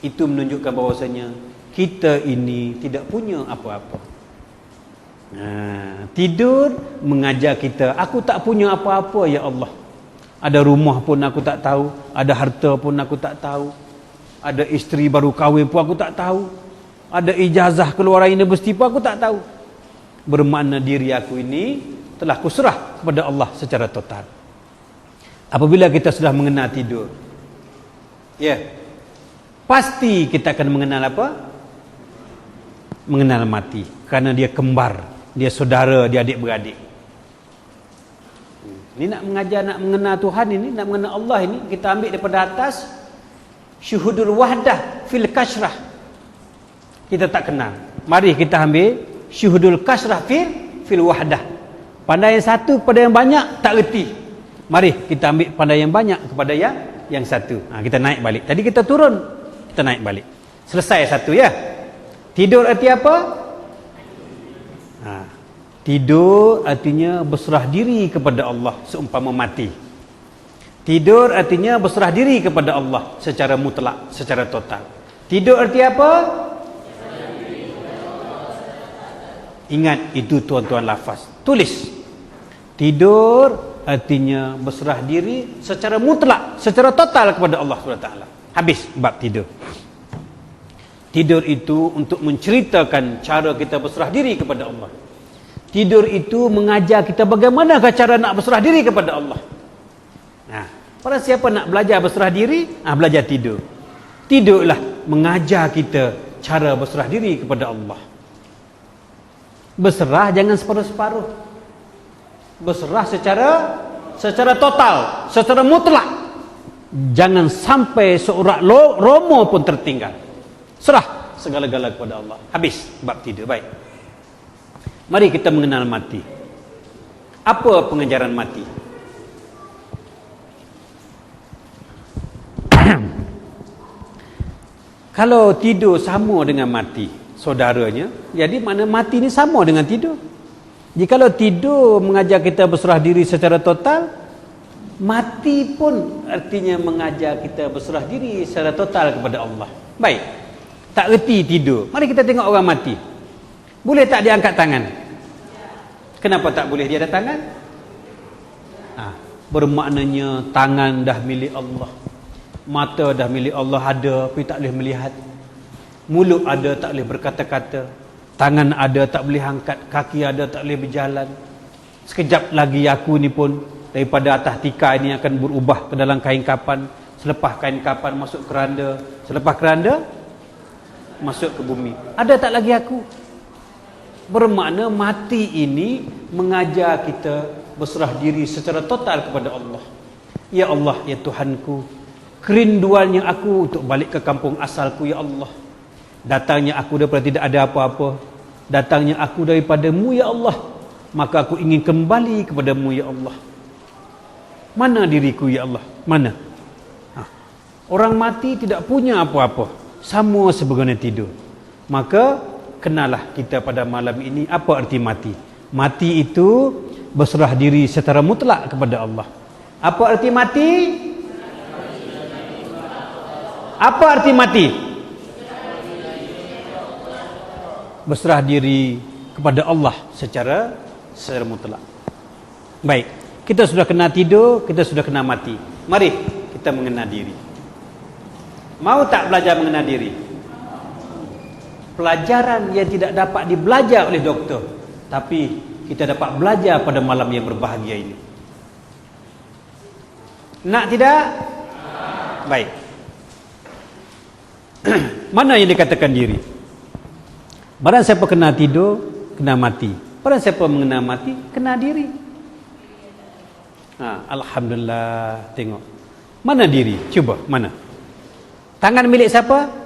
Itu menunjukkan bahawasanya kita ini tidak punya apa-apa. Tidur mengajar kita, aku tak punya apa-apa ya Allah. Ada rumah pun aku tak tahu, ada harta pun aku tak tahu, ada isteri baru kahwin pun aku tak tahu, ada ijazah keluar universiti pun aku tak tahu. Bermakna diri aku ini telah kuserah kepada Allah secara total. Apabila kita sudah mengenal tidur, pasti kita akan mengenal apa? Mengenal mati. Karena dia kembar, dia saudara, dia adik-beradik. Ini nak mengajar, nak mengenal Tuhan ini, nak mengenal Allah ini, kita ambil daripada atas syuhudul wahdah fil kasrah. Kita tak kenal. Mari kita ambil syuhudul kasrah fil wahdah. Pandai yang satu kepada yang banyak tak reti. Mari kita ambil pandai yang banyak kepada yang satu. Kita naik balik. Tadi kita turun, kita naik balik. Selesai satu ya. Tidur arti apa? Tidur artinya berserah diri kepada Allah seumpama mati. Tidur artinya berserah diri kepada Allah secara mutlak, secara total. Tidur arti apa? Ingat itu tuan-tuan lafaz. Tulis. Tidur artinya berserah diri secara mutlak, secara total kepada Allah SWT. Habis bab tidur. Tidur itu untuk menceritakan cara kita berserah diri kepada Allah. Tidur itu mengajar kita bagaimanakah cara nak berserah diri kepada Allah. Para siapa nak belajar berserah diri, belajar tidur. Tidurlah mengajar kita cara berserah diri kepada Allah. Berserah jangan separuh-separuh. Berserah secara total, secara mutlak. Jangan sampai seurat romo pun tertinggal. Serah segala-gala kepada Allah. Habis bab tidur. Baik. Mari kita mengenal mati. Apa pengajaran mati? Kalau tidur sama dengan mati, saudaranya, jadi mana mati ni sama dengan tidur. Jikalau tidur mengajar kita berserah diri secara total, mati pun artinya mengajar kita berserah diri secara total kepada Allah. Baik. Tak reti tidur. Mari kita tengok orang mati. Boleh tak dia angkat tangan? Kenapa tak boleh dia ada tangan? Bermaknanya tangan dah milik Allah. Mata dah milik Allah ada, tapi tak boleh melihat. Mulut ada, tak boleh berkata-kata. Tangan ada, tak boleh angkat. Kaki ada, tak boleh berjalan. Sekejap lagi aku ni pun daripada atas tikai ni akan berubah ke dalam kain kapan. Selepas kain kapan masuk keranda. Selepas keranda masuk ke bumi. Ada tak lagi aku? Bermakna mati ini mengajar kita berserah diri secara total kepada Allah. Ya Allah, ya Tuhanku, kerinduannya aku untuk balik ke kampung asalku, ya Allah. Datangnya aku daripada tidak ada apa-apa. Datangnya aku daripadamu, ya Allah. Maka aku ingin kembali kepadamu, ya Allah. Mana diriku, ya Allah? Mana? Orang mati tidak punya apa-apa. Sama sebagaimana tidur. Maka kenalah kita pada malam ini apa arti mati. Mati itu berserah diri secara mutlak kepada Allah. Apa arti mati? Apa arti mati? Berserah diri kepada Allah secara mutlak. Baik, kita sudah kena tidur, kita sudah kena mati. Mari kita mengenal diri. Mau tak belajar mengenal diri? Pelajaran yang tidak dapat dibelajar oleh doktor, tapi kita dapat belajar pada malam yang berbahagia ini. Nak tidak? Baik. Mana yang dikatakan diri? Barang siapa kena tidur, kena mati. Barang siapa mengenal mati, kena diri. Alhamdulillah. Tengok. Mana diri? Cuba, mana? Tangan milik siapa?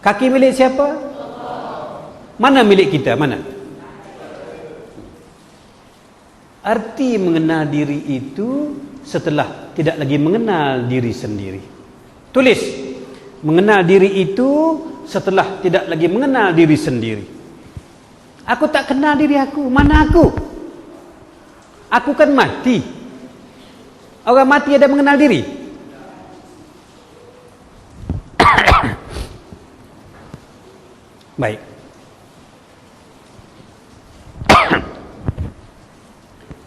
Kaki milik siapa? Mana milik kita? Mana? Arti mengenal diri itu setelah tidak lagi mengenal diri sendiri. Tulis. Mengenal diri itu setelah tidak lagi mengenal diri sendiri. Aku tak kenal diri aku. Mana aku? Aku kan mati. Orang mati ada mengenal diri? Baik.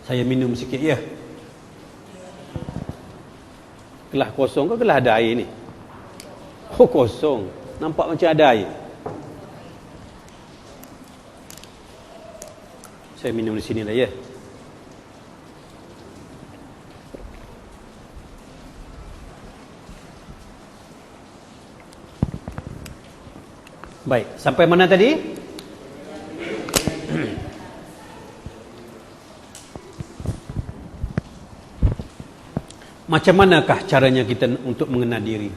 Saya minum sikit ya. Kelah kosong ke kelah ada air ni? Oh, kosong. Nampak macam ada air. Saya minum di sini lah ya. Baik, sampai mana tadi? Macam manakah caranya kita untuk mengenal diri?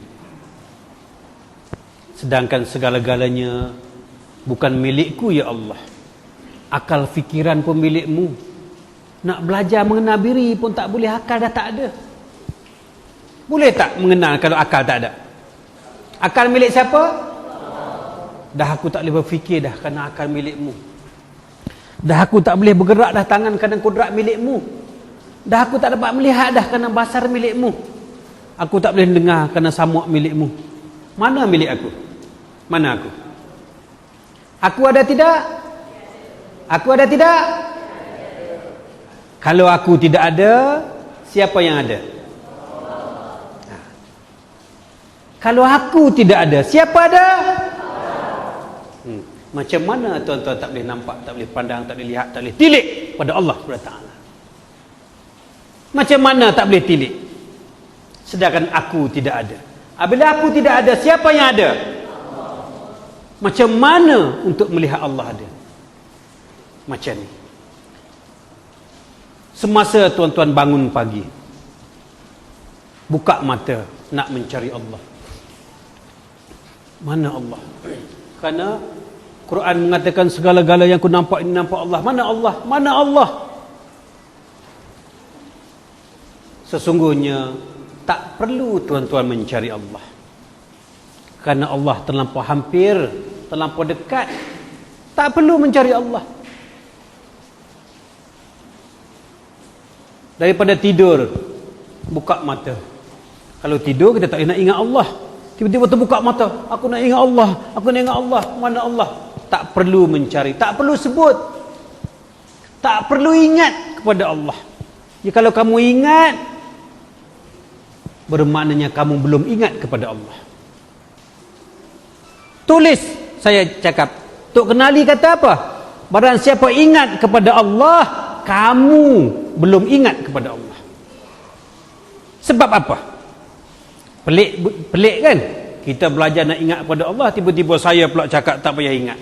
Sedangkan segala-galanya bukan milikku ya Allah. Akal fikiran pun milikmu. Nak belajar mengenal diri pun tak boleh, akal dah tak ada. Boleh tak mengenal kalau akal tak ada? Akal milik siapa? Dah aku tak boleh berfikir dah kerana akal milikmu. Dah aku tak boleh bergerak dah tangan kerana kudrat milikmu. Dah aku tak dapat melihat dah kerana basar milikmu. Aku tak boleh dengar kerana samuk milikmu. Mana milik aku? Mana aku? Aku ada tidak? Aku ada tidak? Kalau aku tidak ada, siapa yang ada? Kalau aku tidak ada, siapa ada? Macam mana tuan-tuan tak boleh nampak, tak boleh pandang, tak boleh lihat, tak boleh tilik pada Allah SWT? Macam mana tak boleh tilik? Sedangkan aku tidak ada. Apabila aku tidak ada, siapa yang ada? Macam mana untuk melihat Allah ada? Macam ni. Semasa tuan-tuan bangun pagi, buka mata nak mencari Allah. Mana Allah? Kerana Quran mengatakan segala-gala yang ku nampak ini nampak Allah. Mana Allah? Mana Allah? Sesungguhnya tak perlu tuan-tuan mencari Allah. Kerana Allah terlampau hampir, terlampau dekat. Tak perlu mencari Allah. Daripada tidur, buka mata. Kalau tidur kita tak boleh nak ingat Allah. Tiba-tiba terbuka mata, aku nak ingat Allah, aku nak ingat Allah. Mana Allah? Tak perlu mencari, tak perlu sebut, tak perlu ingat kepada Allah. Jadi kalau kamu ingat, bermaknanya kamu belum ingat kepada Allah. Tulis, saya cakap, Tok Kenali kata apa? Barang siapa ingat kepada Allah, kamu belum ingat kepada Allah. Sebab apa? Pelik kan? Kita belajar nak ingat kepada Allah, tiba-tiba saya pula cakap tak payah ingat.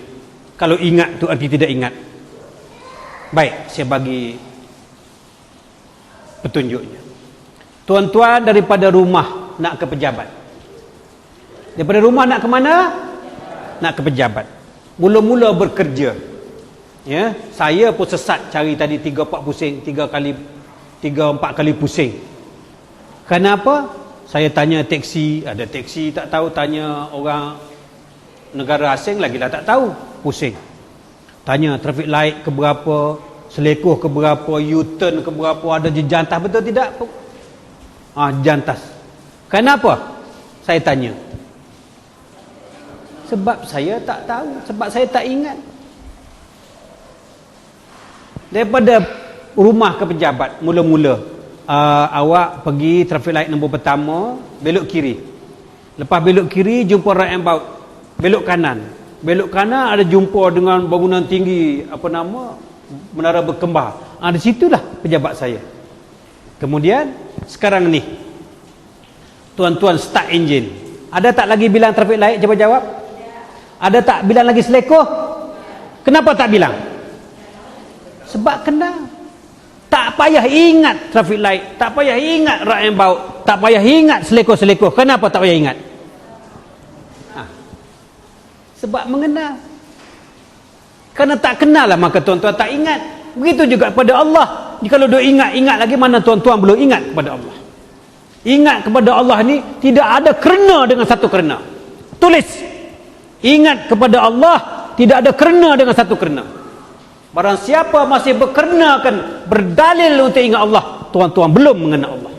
Kalau ingat tu arti tidak ingat. Baik, saya bagi petunjuknya. Tuan-tuan daripada rumah nak ke pejabat. Daripada rumah nak ke mana? Nak ke pejabat. Mula-mula bekerja. Ya, saya pun sesat cari tadi 3-4 pusing, 3-4 kali pusing. Kenapa? Saya tanya teksi, ada teksi tak tahu, tanya orang negara asing lagi dah tak tahu, pusing. Tanya traffic light ke berapa, selekoh ke berapa, U-turn ke berapa, ada jejantas betul tidak? Jantas. Kenapa? Saya tanya. Sebab saya tak tahu, sebab saya tak ingat. Daripada rumah ke pejabat, mula-mula awak pergi traffic light nombor pertama, belok kiri. Lepas belok kiri jumpa roundabout, belok kanan. Belok kanan ada jumpa dengan bangunan tinggi, apa nama, menara berkembar. Di situlah pejabat saya. Kemudian sekarang ni tuan-tuan start engine. Ada tak lagi bilang traffic light? Cuba jawab. Ada tak bilang lagi selekoh? Kenapa tak bilang? Sebab kenal. Tak payah ingat traffic light, tak payah ingat roundabout, tak payah ingat selekoh-selekoh. Kenapa tak payah ingat? Sebab mengenal. Kerana tak kenal lah, maka tuan-tuan tak ingat. Begitu juga kepada Allah. Kalau dia ingat lagi, mana tuan-tuan belum ingat kepada Allah. Ingat kepada Allah ni tidak ada kerena dengan satu kerena. Tulis. Ingat kepada Allah tidak ada kerena dengan satu kerena. Barang siapa masih berkenakan, berdalil untuk ingat Allah, tuan-tuan belum mengenal Allah.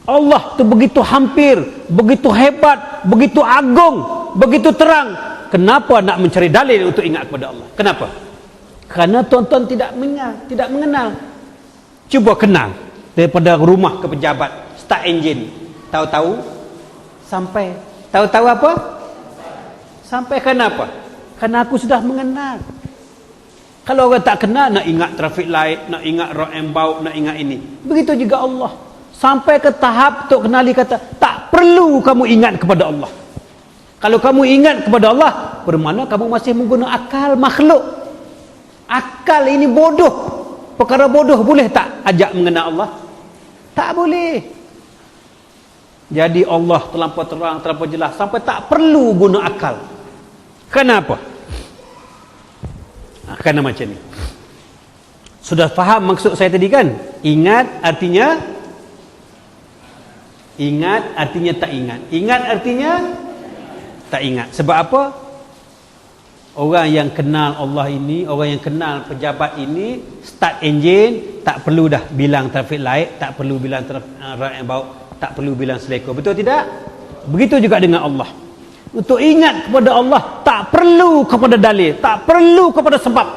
Allah tu begitu hampir, begitu hebat, begitu agung, begitu terang. Kenapa nak mencari dalil untuk ingat kepada Allah? Kenapa? Kerana tuan-tuan tidak mengenal. Cuba kenal. Daripada rumah ke pejabat, start engine. Tahu-tahu sampai. Tahu-tahu apa? Sampai kenapa? Kerana aku sudah mengenal. Kalau orang tak kenal, nak ingat traffic light, nak ingat roundabout, nak ingat ini. Begitu juga Allah. Sampai ke tahap Tok Kenali kata, tak perlu kamu ingat kepada Allah. Kalau kamu ingat kepada Allah, bermakna kamu masih menggunakan akal makhluk. Akal ini bodoh. Perkara bodoh boleh tak ajak mengenal Allah? Tak boleh. Jadi Allah terlampau terang, terlampau jelas sampai tak perlu guna akal. Kenapa? Kerana macam ni. Sudah faham maksud saya tadi kan? Ingat artinya tak ingat. Ingat artinya tak ingat. Sebab apa? Orang yang kenal Allah ini, orang yang kenal pejabat ini, start engine, tak perlu dah bilang traffic light, tak perlu bilang right about, tak perlu bilang selekor. Betul tidak? Begitu juga dengan Allah. Untuk ingat kepada Allah, tak perlu kepada dalil, tak perlu kepada sebab.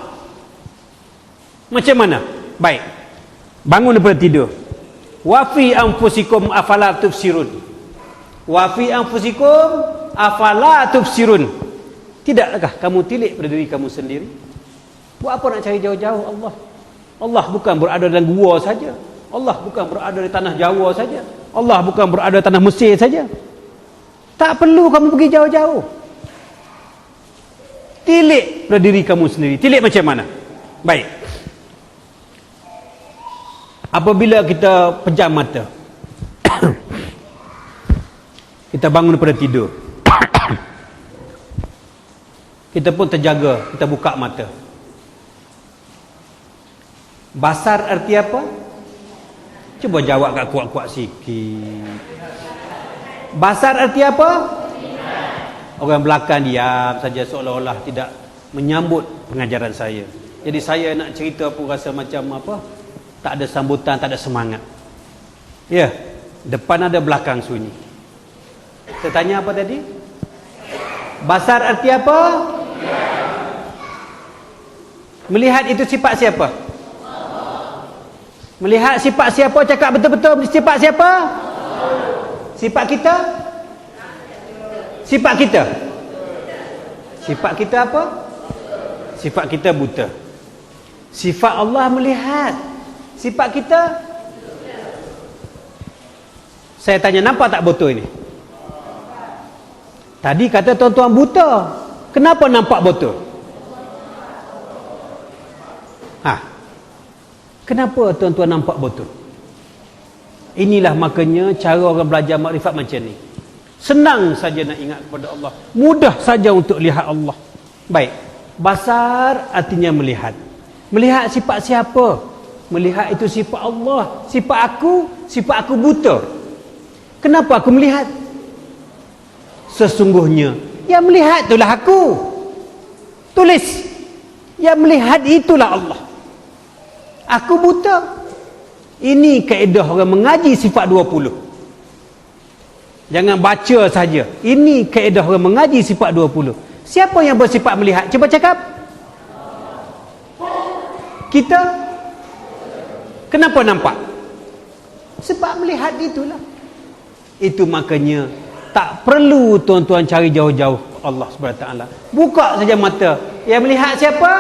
Macam mana? Baik. Bangun daripada tidur. Wa fi anfusikum afala tubsirun. Wa fi anfusikum afala tubsirun. Tidakkah kamu tilik pada diri kamu sendiri? Buat apa nak cari jauh-jauh Allah? Allah bukan berada dalam gua saja. Allah bukan berada di tanah Jawa saja. Allah bukan berada di tanah Mesir saja. Tak perlu kamu pergi jauh-jauh. Tilik pada diri kamu sendiri. Tilik macam mana? Baik. Apabila kita pejam mata, kita bangun daripada tidur, kita pun terjaga, kita buka mata. Basar arti apa? Cuba jawab kat kuat-kuat sikit. Basar arti apa? Orang belakang diam saja seolah-olah tidak menyambut pengajaran saya. Jadi saya nak cerita pun rasa macam apa? Tak ada sambutan, tak ada semangat. Ya, depan ada, belakang sunyi. Saya tanya apa tadi? Basar arti apa? Melihat itu sifat siapa? Melihat sifat siapa? Cakap betul-betul sifat siapa? Sifat kita? Sifat kita? Sifat kita apa? Sifat kita buta. Sifat Allah melihat. Sifat kita? Saya tanya, nampak tak botol ini? Tadi kata tuan-tuan buta. Kenapa nampak botol? Kenapa tuan-tuan nampak botol? Inilah makanya cara orang belajar makrifat macam ni. Senang saja nak ingat kepada Allah. Mudah saja untuk lihat Allah. Baik. Basar artinya melihat. Melihat sifat siapa? Melihat itu sifat Allah. Sifat aku buta. Kenapa aku melihat? Sesungguhnya yang melihat itulah aku. Tulis. Yang melihat itulah Allah. Aku buta. Ini kaedah orang mengaji sifat 20. Jangan baca saja. Ini kaedah orang mengaji sifat 20. Siapa yang bersifat melihat? Cuba cakap. Kita. Kenapa nampak? Sebab melihat itulah. Itu makanya tak perlu tuan-tuan cari jauh-jauh Allah SWT. Buka saja mata. Yang melihat siapa?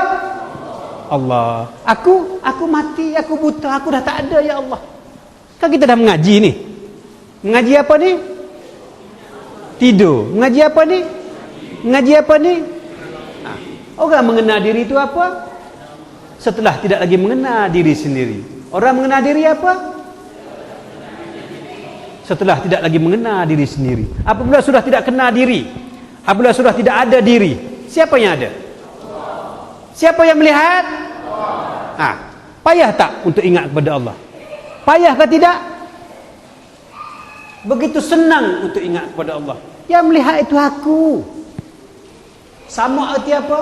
Allah. Aku mati, aku buta, aku dah tak ada ya Allah. Kan kita dah mengaji ni. Mengaji apa ni? Tidur. Mengaji apa ni? Mengaji apa ni? Orang mengenal diri itu apa? Setelah tidak lagi mengenal diri sendiri. Orang mengenal diri apa? Setelah tidak lagi mengenal diri sendiri. Apabila sudah tidak kenal diri, apabila sudah tidak ada diri, siapa yang ada? Siapa yang melihat? Payah tak untuk ingat kepada Allah? Payah ke tidak? Begitu senang untuk ingat kepada Allah. Yang melihat itu aku. Sama arti apa?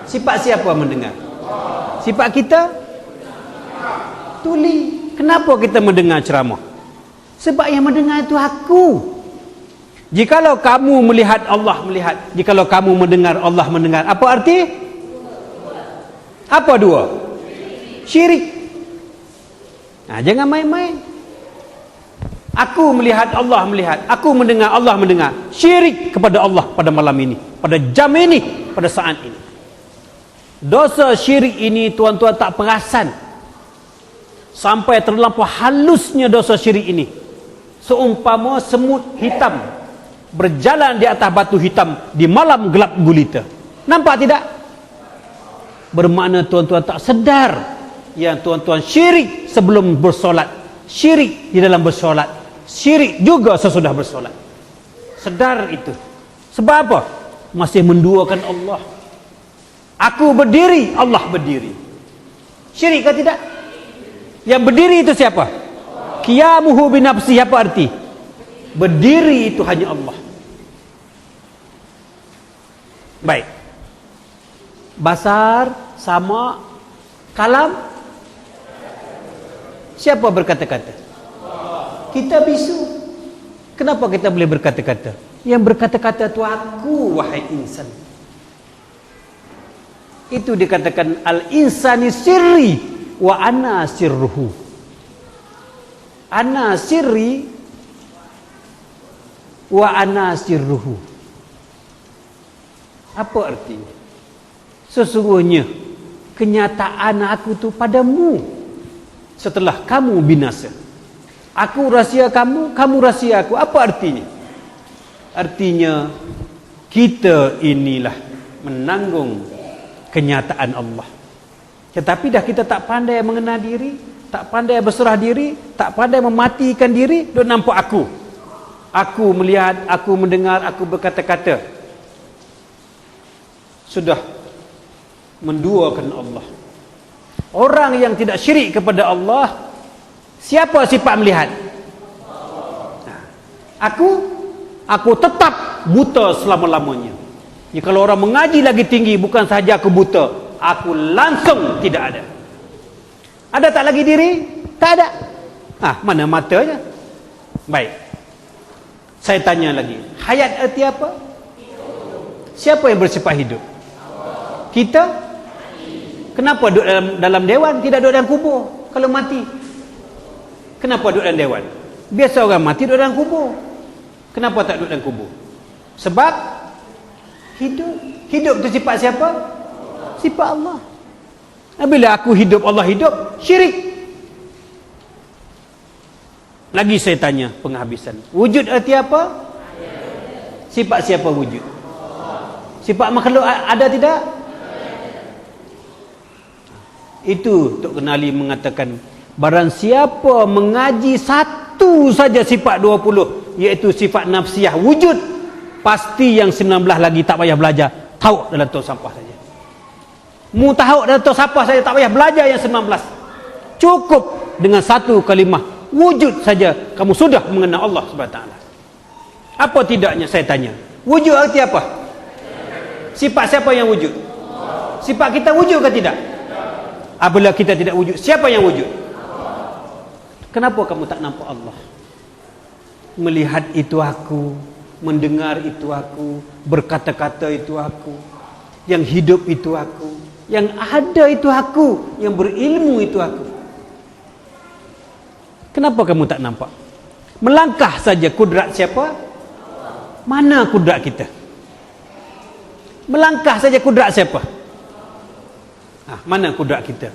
Sifat siapa mendengar? Sifat kita? Tuli. Kenapa kita mendengar ceramah? Sebab yang mendengar itu aku. Jikalau kamu melihat Allah melihat, jikalau kamu mendengar Allah mendengar, apa arti? Apa dua? Syirik. Jangan main-main. Aku melihat Allah melihat, aku mendengar Allah mendengar. Syirik kepada Allah pada malam ini, pada jam ini, pada saat ini. Dosa syirik ini tuan-tuan tak perasan. Sampai terlampau halusnya dosa syirik ini. Seumpama semut hitam berjalan di atas batu hitam di malam gelap gulita. Nampak tidak? Bermakna tuan-tuan tak sedar yang tuan-tuan syirik sebelum bersolat, syirik di dalam bersolat, syirik juga sesudah bersolat. Sedar itu. Sebab apa? Masih menduakan Allah. Aku berdiri, Allah berdiri. Syirik ke tidak? Yang berdiri itu siapa? Qiyamuhu binafsi. Apa arti? Berdiri itu hanya Allah. Baik. Basar, sama, kalam. Siapa berkata-kata? Kita bisu. Kenapa kita boleh berkata-kata? Yang berkata-kata itu aku, wahai insan. Itu dikatakan al-insani sirri wa ana sirruhu. Ana sirri wa ana sirruhu. Apa artinya? Sesungguhnya kenyataan aku tu padamu setelah kamu binasa. Aku rahsia kamu, kamu rahsia aku. Apa artinya? Artinya kita inilah menanggung kenyataan Allah. Tetapi dah kita tak pandai mengenal diri, tak pandai berserah diri, tak pandai mematikan diri, duk nampak aku. Aku melihat, aku mendengar, aku berkata-kata. Sudah menduakan Allah. Orang yang tidak syirik kepada Allah, siapa sifat melihat? Aku tetap buta selama-lamanya. Ya, kalau orang mengaji lagi tinggi, bukan sahaja aku buta, aku langsung tidak ada. Ada tak lagi diri? Tak ada. Mana matanya? Baik. Saya tanya lagi, hayat arti apa? Siapa yang bersifat hidup? Kita? Kenapa duduk dalam dewan, tidak duduk dalam kubur kalau mati? Kenapa duduk dalam dewan? Biasa orang mati duduk dalam kubur. Kenapa tak duduk dalam kubur? Sebab hidup. Hidup itu sifat siapa? Sifat Allah. Bila aku hidup, Allah hidup, syirik. Lagi saya tanya penghabisan. Wujud arti apa? Sifat siapa wujud? Sifat makhluk ada tidak? Itu Tok Kenali mengatakan, barang siapa mengaji satu saja sifat 20, iaitu sifat nafsiyah wujud, pasti yang 19 lagi tak payah belajar, tahu dalam tong sampah saja. Mu tahu dalam tong sampah saja, tak payah belajar yang 19. Cukup dengan satu kalimah wujud saja, kamu sudah mengenal Allah SWT. Apa tidaknya saya tanya, wujud arti apa? Sifat siapa yang wujud? Sifat kita wujud ke tidak? Apabila kita tidak wujud, siapa yang wujud? Kenapa kamu tak nampak Allah? Melihat itu aku, mendengar itu aku, berkata-kata itu aku, yang hidup itu aku, yang ada itu aku, yang berilmu itu aku. Kenapa kamu tak nampak? Melangkah saja kudrat siapa? Mana kudrat kita? Melangkah saja kudrat siapa? Mana kudrat kita?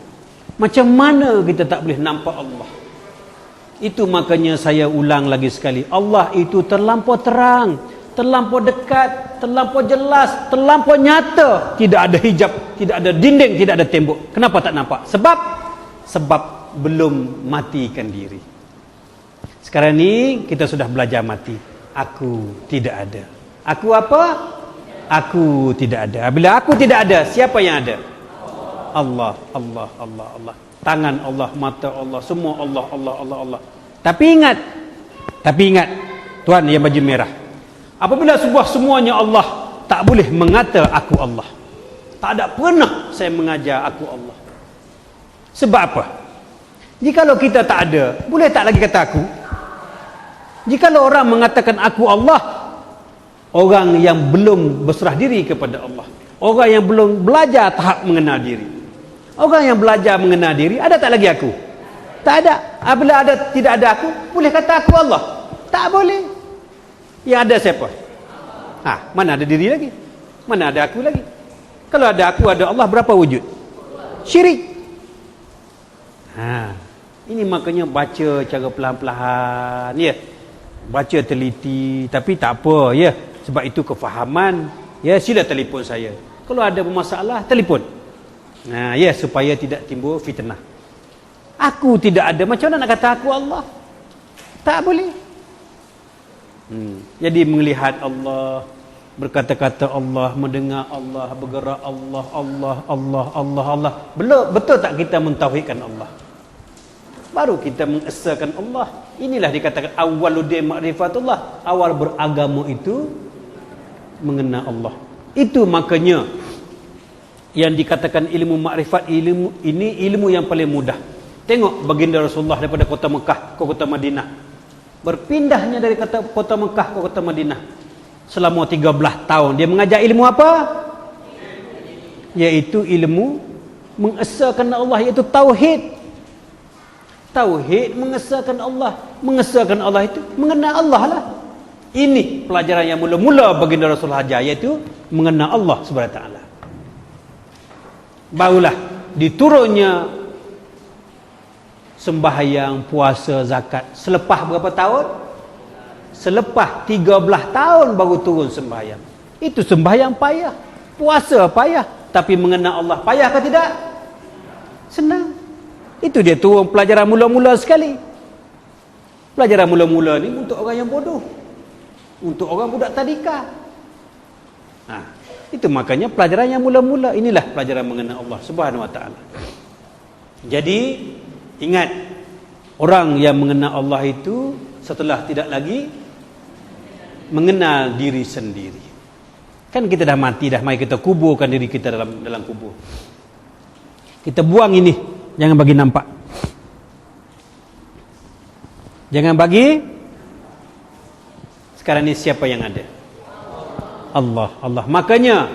Macam mana kita tak boleh nampak Allah? Itu makanya saya ulang lagi sekali, Allah itu terlampau terang, terlampau dekat, terlampau jelas, terlampau nyata. Tidak ada hijab, tidak ada dinding, tidak ada tembok. Kenapa tak nampak? Sebab belum matikan diri. Sekarang ni kita sudah belajar mati. Aku tidak ada. Aku apa? Aku tidak ada. Bila aku tidak ada, siapa yang ada? Allah, Allah, Allah, Allah. Tangan Allah, mata Allah, semua Allah, Allah, Allah, Allah. Tapi ingat, tuan yang baju merah, apabila semuanya Allah, tak boleh mengata aku Allah. Tak ada pernah saya mengajar aku Allah. Sebab apa? Jikalau kita tak ada, boleh tak lagi kata aku? Jikalau orang mengatakan aku Allah, orang yang belum berserah diri kepada Allah, orang yang belum belajar tahap mengenal diri. Orang yang belajar mengenal diri, ada tak lagi aku? Tak ada. Apabila tidak ada aku, boleh kata aku Allah? Tak boleh. Yang ada siapa? Mana ada diri lagi? Mana ada aku lagi? Kalau ada aku, ada Allah, berapa wujud? Syirik. Ini makanya baca cara pelan-pelan, ya. Baca teliti, tapi tak apa, ya. Sebab itu kefahaman, ya. Sila telefon saya. Kalau ada masalah, telefon. Ya, supaya tidak timbul fitnah. Aku tidak ada, macam mana nak kata aku Allah? Tak boleh. Jadi melihat Allah, berkata-kata Allah, mendengar Allah, bergerak Allah, Allah. Betul tak kita mentauhidkan Allah? Baru kita mengesahkan Allah. Inilah dikatakan awwaluddin ma'rifatullah. Awal beragama itu mengenal Allah. Itu makanya yang dikatakan ilmu makrifat, ilmu ini ilmu yang paling mudah. Tengok baginda Rasulullah daripada kota Mekah ke kota Madinah. Berpindahnya dari kota Mekah ke kota Madinah selama 13 tahun. Dia mengajar ilmu apa? Yaitu ilmu mengesahkan Allah, iaitu tauhid. Tauhid mengesahkan Allah. Mengesahkan Allah itu mengenal Allah lah. Ini pelajaran yang mula-mula baginda Rasulullah ajar, iaitu mengenal Allah Subhanahu Wa Taala. Barulah diturunnya sembahyang, puasa, zakat. Selepas berapa tahun? Selepas 13 tahun baru turun sembahyang. Itu sembahyang payah, puasa payah, tapi mengenal Allah payah ke tidak? Senang. Itu dia turun pelajaran mula-mula sekali. Pelajaran mula-mula ni untuk orang yang bodoh, untuk orang budak tadika. Itu makanya pelajaran yang mula-mula. Inilah pelajaran mengenal Allah Subhanahu Wa Taala. Jadi ingat, orang yang mengenal Allah itu setelah tidak lagi mengenal diri sendiri. Kan kita dah mati dah, mari kita kuburkan diri kita dalam kubur. Kita buang ini, jangan bagi nampak. Jangan bagi. Sekarang ni siapa yang ada? Allah. Makanya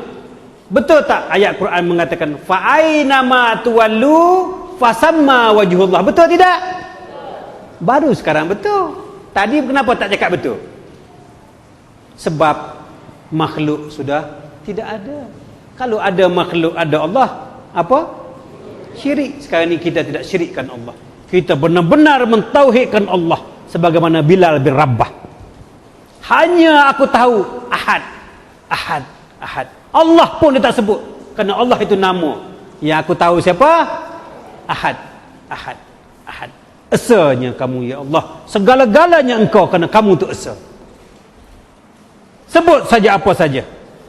betul tak ayat Quran mengatakan fa aina ma tuwallu fasamma wajhullah? Betul tidak? Baru sekarang betul. Tadi kenapa tak cakap betul? Sebab makhluk sudah tidak ada. Kalau ada makhluk, ada Allah, apa? Syirik. Sekarang ni kita tidak syirikkan Allah. Kita benar-benar mentauhidkan Allah sebagaimana Bilal bin Rabah. Hanya aku tahu Ahad. Allah pun dia tak sebut, kerana Allah itu nama. Yang aku tahu siapa? Ahad. Esanya kamu ya Allah, segala-galanya engkau, kerana kamu tu esa. Sebut saja apa saja.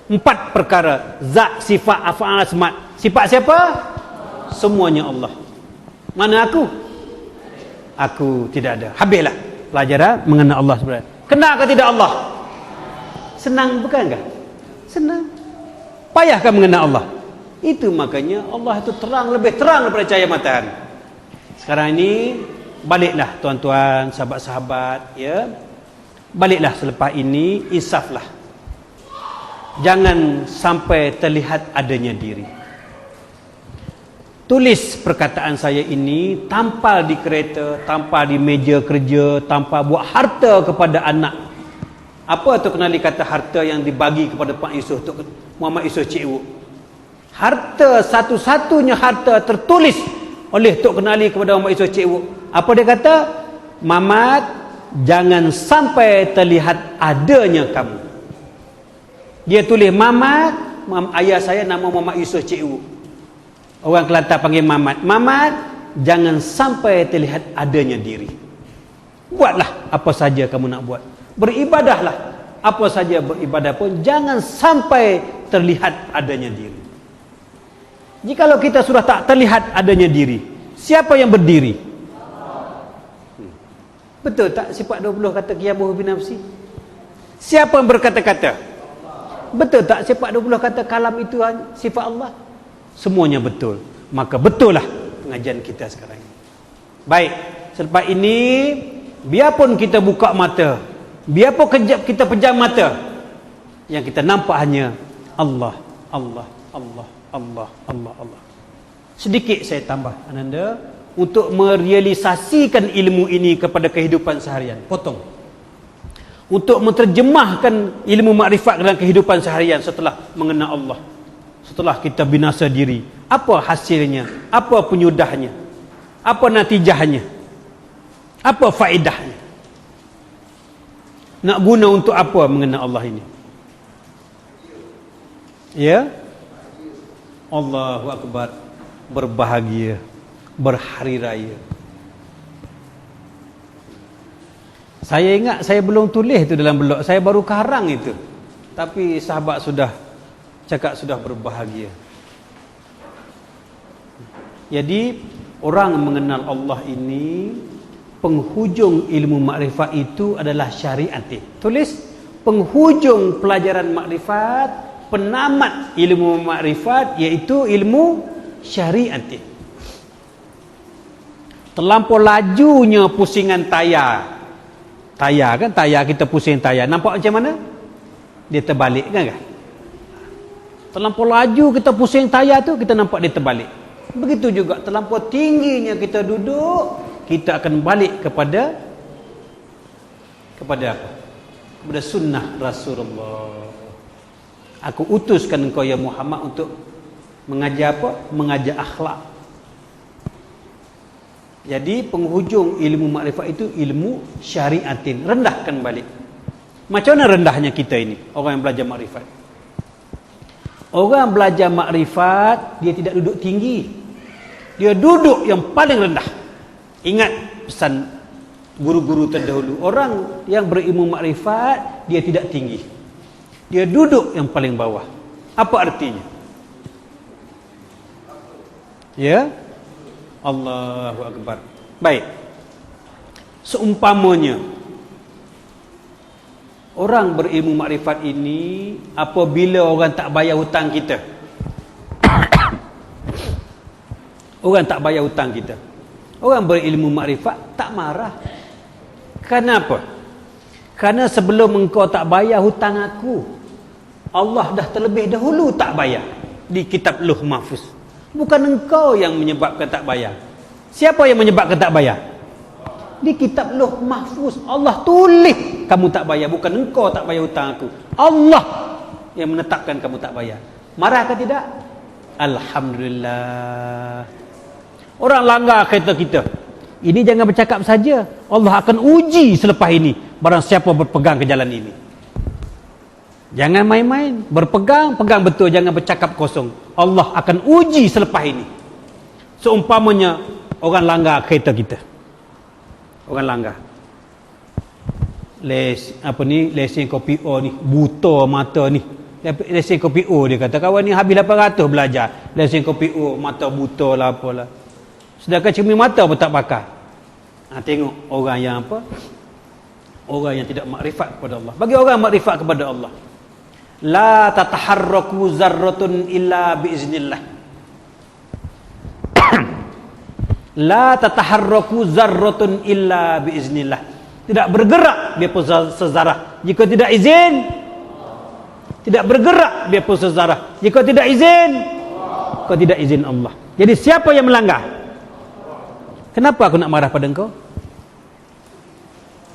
4 perkara, zat, sifat, af'al, asma. Sifat siapa? Semuanya Allah. Mana aku? Aku tidak ada. Habislah pelajaran mengenal Allah sebenarnya. Kenal ke tidak Allah? Senang bukankah? Senang. Payahkah mengenal Allah? Itu makanya Allah itu terang, lebih terang daripada cahaya matahari. Sekarang ini baliklah tuan-tuan, sahabat-sahabat, ya. Baliklah selepas ini, insaflah. Jangan sampai terlihat adanya diri. Tulis perkataan saya ini, tampal di kereta, tampal di meja kerja, tampal buat harta kepada anak. Apa tu kenali kata harta yang dibagi kepada Pak Yusof, Tok Muhammad Yusof Cik Wu? Harta, satu-satunya harta tertulis oleh Tok Kenali kepada Muhammad Yusof Cik Wu. Apa dia kata? Mamat, jangan sampai terlihat adanya kamu. Dia tulis Mamat, ayah saya nama Muhammad Yusof Cik Wu. Orang Kelantan panggil Mamat. Mamat, jangan sampai terlihat adanya diri. Buatlah apa saja kamu nak buat. Beribadahlah, apa saja beribadah pun jangan sampai terlihat adanya diri. Jikalau kita sudah tak terlihat adanya diri, siapa yang berdiri? Betul tak sifat 20 kata qiyamuhu binafsi? Siapa yang berkata-kata? Betul tak sifat 20 kata kalam itu sifat Allah? Semuanya betul. Maka betul lah pengajian kita sekarang ini. Baik, selepas ini biarpun kita buka mata, biarpun kejap kita pejam mata, yang kita nampak hanya Allah. Sedikit saya tambah Ananda untuk merealisasikan ilmu ini kepada kehidupan seharian. Potong. Untuk menterjemahkan ilmu makrifat dalam kehidupan seharian setelah mengenal Allah. Setelah kita binasa diri, apa hasilnya? Apa penyudahnya? Apa natijahnya? Apa faedahnya? Nak guna untuk apa mengenal Allah ini? Ya? Allahu Akbar. Berbahagia, berhari raya. Saya ingat saya belum tulis itu dalam blog, saya baru karang itu. Tapi sahabat sudah cakap sudah berbahagia. Jadi orang mengenal Allah ini, penghujung ilmu makrifat itu adalah syariat. Tulis, penghujung pelajaran makrifat, penamat ilmu makrifat iaitu ilmu syariat. Terlampau lajunya pusingan tayar. Tayar kan, tayar kita pusing tayar. Nampak macam mana? Dia terbalik kan? Terlampau laju kita pusing tayar tu, kita nampak dia terbalik. Begitu juga terlampau tingginya kita duduk, kita akan balik kepada apa? Kepada sunnah Rasulullah. Aku utuskan engkau ya Muhammad untuk mengajar apa? Mengajar akhlak. Jadi penghujung ilmu makrifat itu ilmu syariatin. Rendahkan balik. Macam mana rendahnya kita ini, orang yang belajar makrifat? Orang belajar makrifat, dia tidak duduk tinggi, dia duduk yang paling rendah. Ingat pesan guru-guru terdahulu, orang yang berilmu makrifat dia tidak tinggi, dia duduk yang paling bawah. Apa artinya? Ya, Allahu Akbar. Baik, seumpamanya orang berilmu makrifat ini, apabila orang tak bayar hutang kita, orang tak bayar hutang kita, orang berilmu makrifat tak marah. Kenapa? Kerana sebelum engkau tak bayar hutang aku, Allah dah terlebih dahulu tak bayar di kitab Lauh Mahfuz. Bukan engkau yang menyebabkan tak bayar. Siapa yang menyebabkan tak bayar? Di kitab Lauh Mahfuz Allah tulis kamu tak bayar, bukan engkau tak bayar hutang aku. Allah yang menetapkan kamu tak bayar. Marah ke tidak? Alhamdulillah. Orang langgar kereta kita, ini jangan bercakap saja, Allah akan uji selepas ini barang siapa berpegang ke jalan ini. Jangan main-main, berpegang, pegang betul, jangan bercakap kosong. Allah akan uji selepas ini. Seumpamanya orang langgar kereta kita, orang langgar lesen kopi O ni, buta mata ni, lesen kopi O dia kata, kawan ni habis 800 belajar lesen kopi O, mata buta lah apalah, sedangkan cermin mata pun tak pakai. Tengok orang yang apa, orang yang tidak makrifat kepada Allah. Bagi orang makrifat kepada Allah, la tataharraku zarratun illa biiznillah. La tataharraku zarratun illa biiznillah. Tidak bergerak biarpun sezarah jika tidak izin. Tidak bergerak biarpun sezarah jika tidak izin. Kau tidak izin Allah. Jadi siapa yang melanggar? Kenapa aku nak marah pada engkau?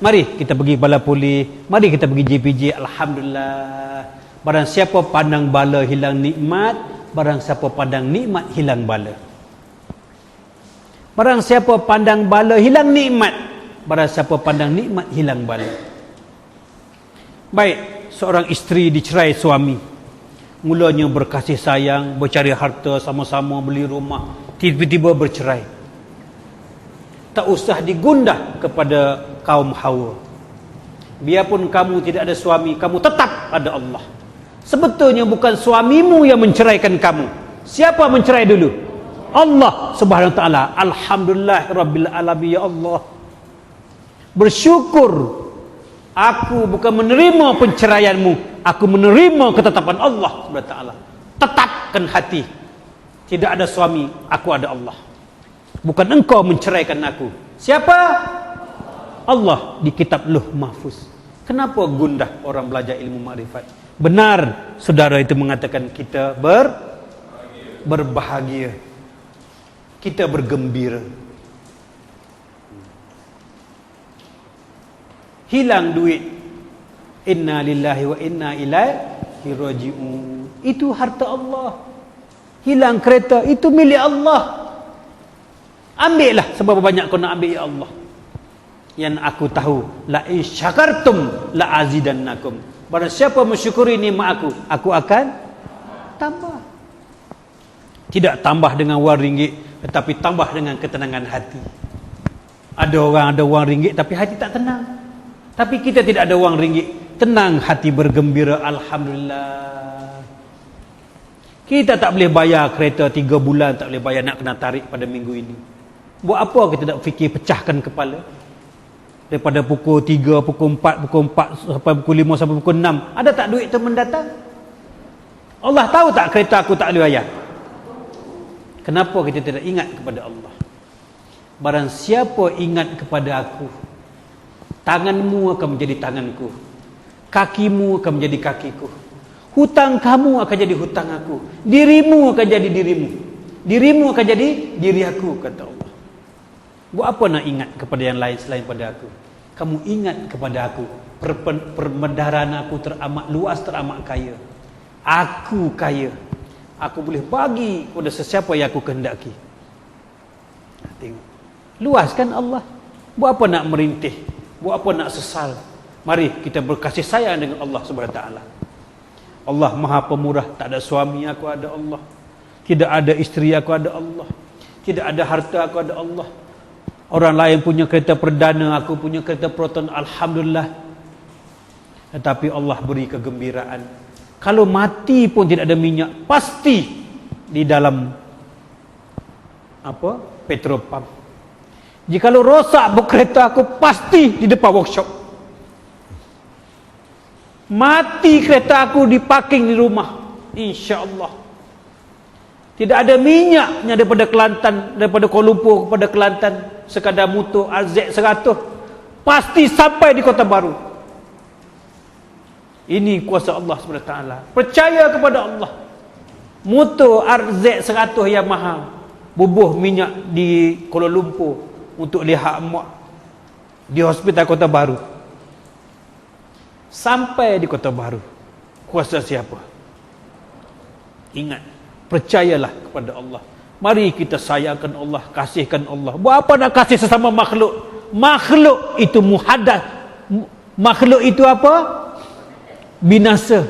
Mari kita pergi bala pulih, mari kita pergi JPJ. Alhamdulillah. Barang siapa pandang bala hilang nikmat, barang siapa pandang nikmat hilang bala. Barang siapa pandang bala hilang nikmat, barang siapa pandang nikmat hilang bala. Baik, seorang isteri dicerai suami. Mulanya berkasih sayang, bercari harta, sama-sama beli rumah, tiba-tiba bercerai. Tak usah digundah kepada kaum Hawa. Biarpun kamu tidak ada suami, kamu tetap ada Allah. Sebetulnya bukan suamimu yang menceraikan kamu. Siapa mencerai dulu? Allah Subhanahu wa taala. Alhamdulillah rabbil alamin, ya Allah. Bersyukur aku bukan menerima penceraianmu, aku menerima ketetapan Allah Subhanahu wa taala. Tetapkan hati, tidak ada suami, aku ada Allah. Bukan engkau menceraikan aku. Siapa? Allah di kitab Lauh Mahfuz. Kenapa gundah orang belajar ilmu makrifat? Benar saudara itu mengatakan kita berbahagia, kita bergembira. Hilang duit, inna lillahi wa inna ilaihi raji'un, itu harta Allah. Hilang kereta, itu milik Allah. Ambillah sebab banyak kau nak ambil, ya Allah. Yang aku tahu, la in syakartum la azidannakum. Barang siapa mensyukuri nikmat aku akan tambah. Tidak tambah dengan wang ringgit, tetapi tambah dengan ketenangan hati. Ada orang ada wang ringgit tapi hati tak tenang. Tapi kita tidak ada wang ringgit. Tenang hati bergembira, alhamdulillah. Kita tak boleh bayar kereta 3 bulan, tak boleh bayar, nak kena tarik pada minggu ini. Buat apa kita nak fikir pecahkan kepala? Daripada pukul 3, pukul 4, pukul 4 sampai pukul 5 sampai pukul 6. Ada tak duit tu mendatang? Allah tahu tak kereta aku tak boleh bayar? Kenapa kita tidak ingat kepada Allah? Barang siapa ingat kepada aku, tanganmu akan menjadi tanganku, kakimu akan menjadi kakiku, hutang kamu akan jadi hutang aku, dirimu akan jadi dirimu, dirimu akan jadi diri aku, kata Allah. Buat apa nak ingat kepada yang lain selain pada aku? Kamu ingat kepada aku. Permedaran aku teramat luas, teramat kaya. Aku kaya. Aku boleh bagi kepada sesiapa yang aku kehendaki. Tengok. Luas kan Allah? Buat apa nak merintih? Buat apa nak sesal? Mari kita berkasih sayang dengan Allah Subhanahu Wa Taala. Allah Maha Pemurah. Tak ada suami, aku ada Allah. Tidak ada isteri, aku ada Allah. Tidak ada harta, aku ada Allah. Orang lain punya kereta perdana, aku punya kereta Proton, alhamdulillah. Tetapi Allah beri kegembiraan. Kalau mati pun tidak ada minyak, pasti di dalam petrol pump. Jikalau rosak kereta aku, pasti di depan workshop. Mati kereta aku di parking di rumah, insya-Allah. Tidak ada minyaknya daripada Kelantan, daripada Kuala Lumpur kepada Kelantan, sekadar motor RZ100 pasti sampai di Kota Baru. Ini kuasa Allah SWT. Percaya kepada Allah. Motor RZ100 yang mahal, bubuh minyak di Kuala Lumpur untuk lihat mak di hospital Kota Baru, sampai di Kota Baru. Kuasa siapa? Ingat, percayalah kepada Allah. Mari kita sayangkan Allah, kasihkan Allah. Buat apa nak kasih sesama makhluk? Makhluk itu muhadath. Makhluk itu apa? Binasa.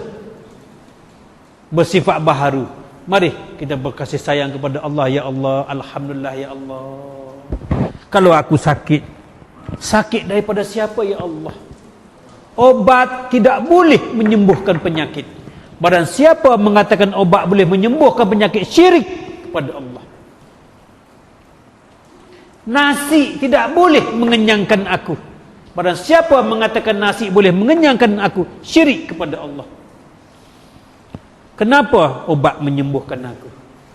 Bersifat baharu. Mari kita berkasih sayang kepada Allah. Ya Allah, alhamdulillah ya Allah. Kalau aku sakit, sakit daripada siapa ya Allah? Obat tidak boleh menyembuhkan penyakit. Barang siapa mengatakan obat boleh menyembuhkan penyakit, syirik kepada Allah. Nasi tidak boleh mengenyangkan aku. Barang siapa mengatakan nasi boleh mengenyangkan aku, syirik kepada Allah. Kenapa obat menyembuhkan aku?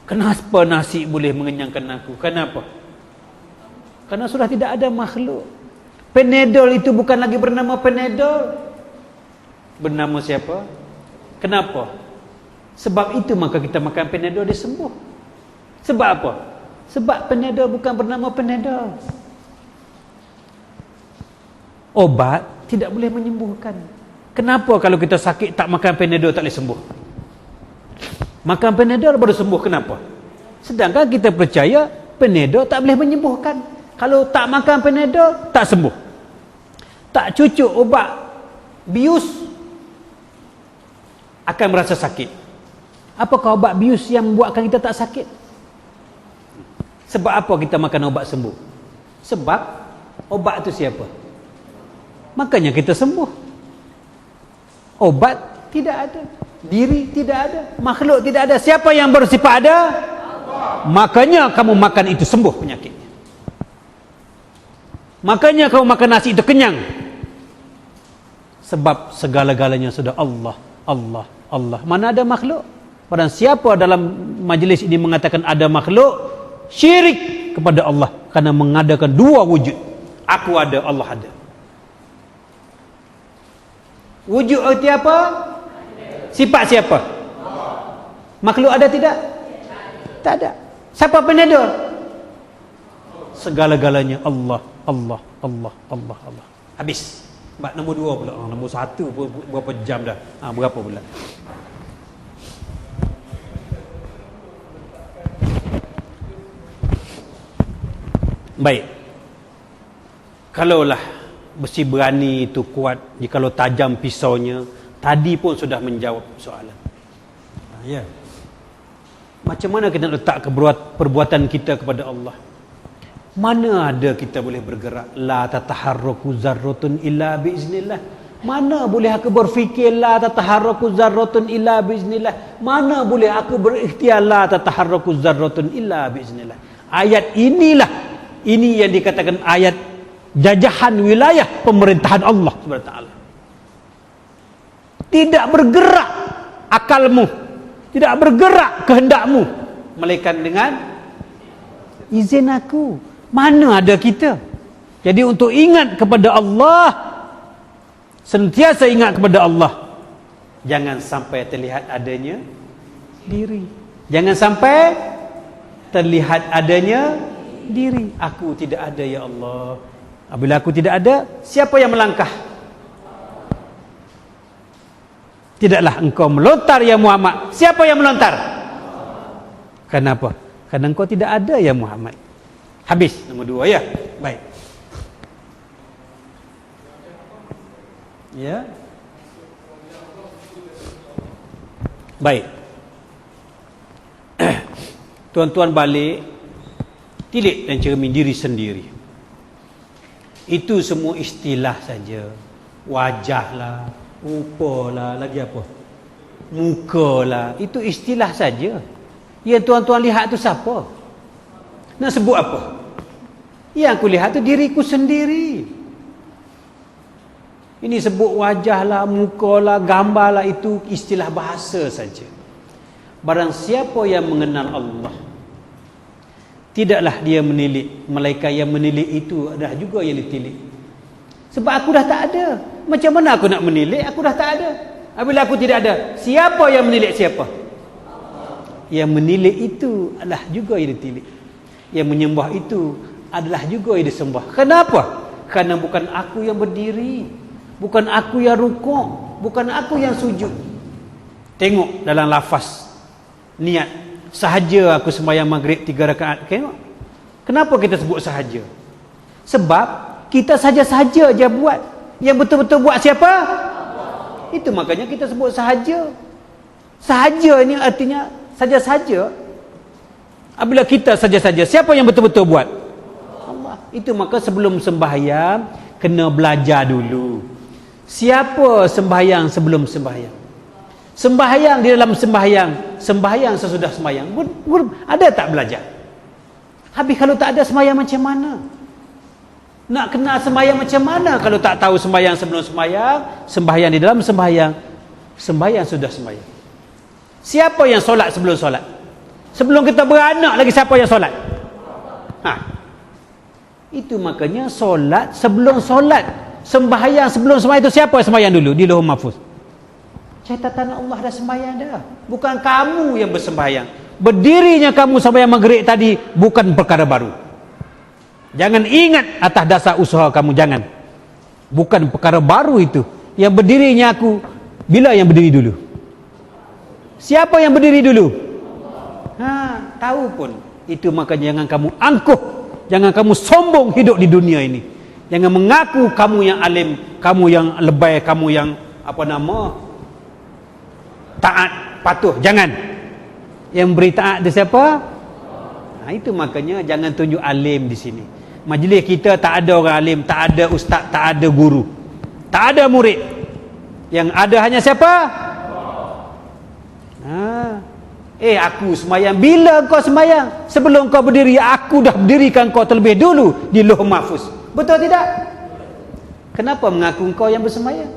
Kenapa nasi boleh mengenyangkan aku? Kenapa? Karena sudah tidak ada makhluk. Panadol itu bukan lagi bernama Panadol. Bernama siapa? Kenapa? Sebab itu maka kita makan Panadol, dia sembuh. Sebab apa? Sebab Panadol bukan bernama Panadol. Obat tidak boleh menyembuhkan. Kenapa kalau kita sakit tak makan Panadol tak boleh sembuh? Makan Panadol baru sembuh, kenapa? Sedangkan kita percaya Panadol tak boleh menyembuhkan. Kalau tak makan Panadol tak sembuh. Tak cucuk obat bius akan merasa sakit. Apakah obat bius yang membuatkan kita tak sakit? Sebab apa kita makan obat sembuh? Sebab obat itu siapa? Makanya kita sembuh. Obat tidak ada, diri tidak ada, makhluk tidak ada. Siapa yang bersifat ada? Allah. Makanya kamu makan itu sembuh penyakitnya. Makanya kamu makan nasi itu kenyang. Sebab segala-galanya sudah Allah, Allah, Allah. Mana ada makhluk? Barang siapa dalam majlis ini mengatakan ada makhluk, syirik kepada Allah, karena mengadakan dua wujud. Aku ada, Allah ada. Wujud itu apa? Sifat siapa? Makhluk ada tidak? Tak ada. Siapa Panadol? Segala-galanya Allah, Allah, Allah, Allah, Allah. Habis. Bab nombor 2 pula. Nombor 1 berapa jam dah? Berapa pula? Baik. Kalaulah besi berani itu kuat, jikalau tajam pisaunya, tadi pun sudah menjawab soalan. Ya. Macam mana kita letak perbuatan kita kepada Allah? Mana ada kita boleh bergerak? La tataharraku zarratun illa biiznillah. Mana boleh aku berfikir la tataharraku zarratun illa biiznillah? Mana boleh aku berikhtiar la tataharraku zarratun illa biiznillah? Ayat ini yang dikatakan ayat jajahan wilayah pemerintahan Allah Subhanahu wa taala. Tidak bergerak akalmu, tidak bergerak kehendakmu, melainkan dengan izin aku. Mana ada kita? Jadi untuk ingat kepada Allah, sentiasa ingat kepada Allah, jangan sampai terlihat adanya diri. Jangan sampai terlihat adanya diri. Aku tidak ada ya Allah. Apabila aku tidak ada, siapa yang melangkah? Tidaklah engkau melontar ya Muhammad. Siapa yang melontar? Kenapa? Karena engkau tidak ada ya Muhammad. Habis nombor 2 ya. Baik. Ya. Baik. Tuan-tuan balik tilik dan cermin diri sendiri. Itu semua istilah saja. Wajahlah, rupalah, lagi apa? Mukalah, itu istilah saja. Yang tuan-tuan lihat tu siapa? Nak sebut apa? Yang aku lihat tu diriku sendiri. Ini sebut wajahlah, mukalah, gambarlah, itu istilah bahasa saja. Barang siapa yang mengenal Allah, tidaklah dia menilik, melainkan yang menilik itu adalah juga yang ditilik. Sebab aku dah tak ada. Macam mana aku nak menilik? Aku dah tak ada. Apabila aku tidak ada, siapa yang menilik siapa? Yang menilik itu adalah juga yang ditilik. Yang menyembah itu adalah juga yang disembah. Kenapa? Karena bukan aku yang berdiri, bukan aku yang rukuk, bukan aku yang sujud. Tengok dalam lafaz niat, sahaja aku sembahyang maghrib 3 rakaat. Tengok. Kenapa kita sebut sahaja? Sebab kita saja-saja je buat. Yang betul-betul buat siapa? Itu makanya kita sebut sahaja. Sahaja ini artinya saja-saja. Apabila kita saja-saja, siapa yang betul-betul buat? Allah. Itu maka sebelum sembahyang kena belajar dulu. Siapa sembahyang sebelum sembahyang? Sembahyang di dalam sembahyang, sembahyang sesudah sembahyang. Ada tak belajar? Habis kalau tak ada sembahyang macam mana? Nak kenal sembahyang macam mana kalau tak tahu sembahyang sebelum sembahyang, sembahyang di dalam sembahyang, sembahyang sudah sembahyang. Siapa yang solat sebelum solat? Sebelum kita beranak lagi siapa yang solat? Itu makanya solat sebelum solat, sembahyang sebelum sembahyang itu siapa yang sembahyang dulu di Lauh Mahfuz? Catatan Allah dah sembahyang dah. Bukan kamu yang bersembahyang. Berdirinya kamu sembahyang maghrib tadi bukan perkara baru. Jangan ingat atas dasar usaha kamu, jangan. Bukan perkara baru itu. Yang berdirinya aku, bila yang berdiri dulu? Siapa yang berdiri dulu? Tahu pun. Itu makanya jangan kamu angkuh, jangan kamu sombong hidup di dunia ini. Jangan mengaku kamu yang alim, kamu yang lebay, kamu yang taat, patuh. Jangan. Yang beri taat dia siapa? Itu makanya jangan tunjuk alim di sini. Majlis kita tak ada orang alim, tak ada ustaz, tak ada guru, tak ada murid. Yang ada hanya siapa? Aku semayang. Bila kau semayang? Sebelum kau berdiri, aku dah berdirikan kau terlebih dulu di Lauh Mahfuz. Betul tidak? Kenapa mengaku kau yang bersemayang?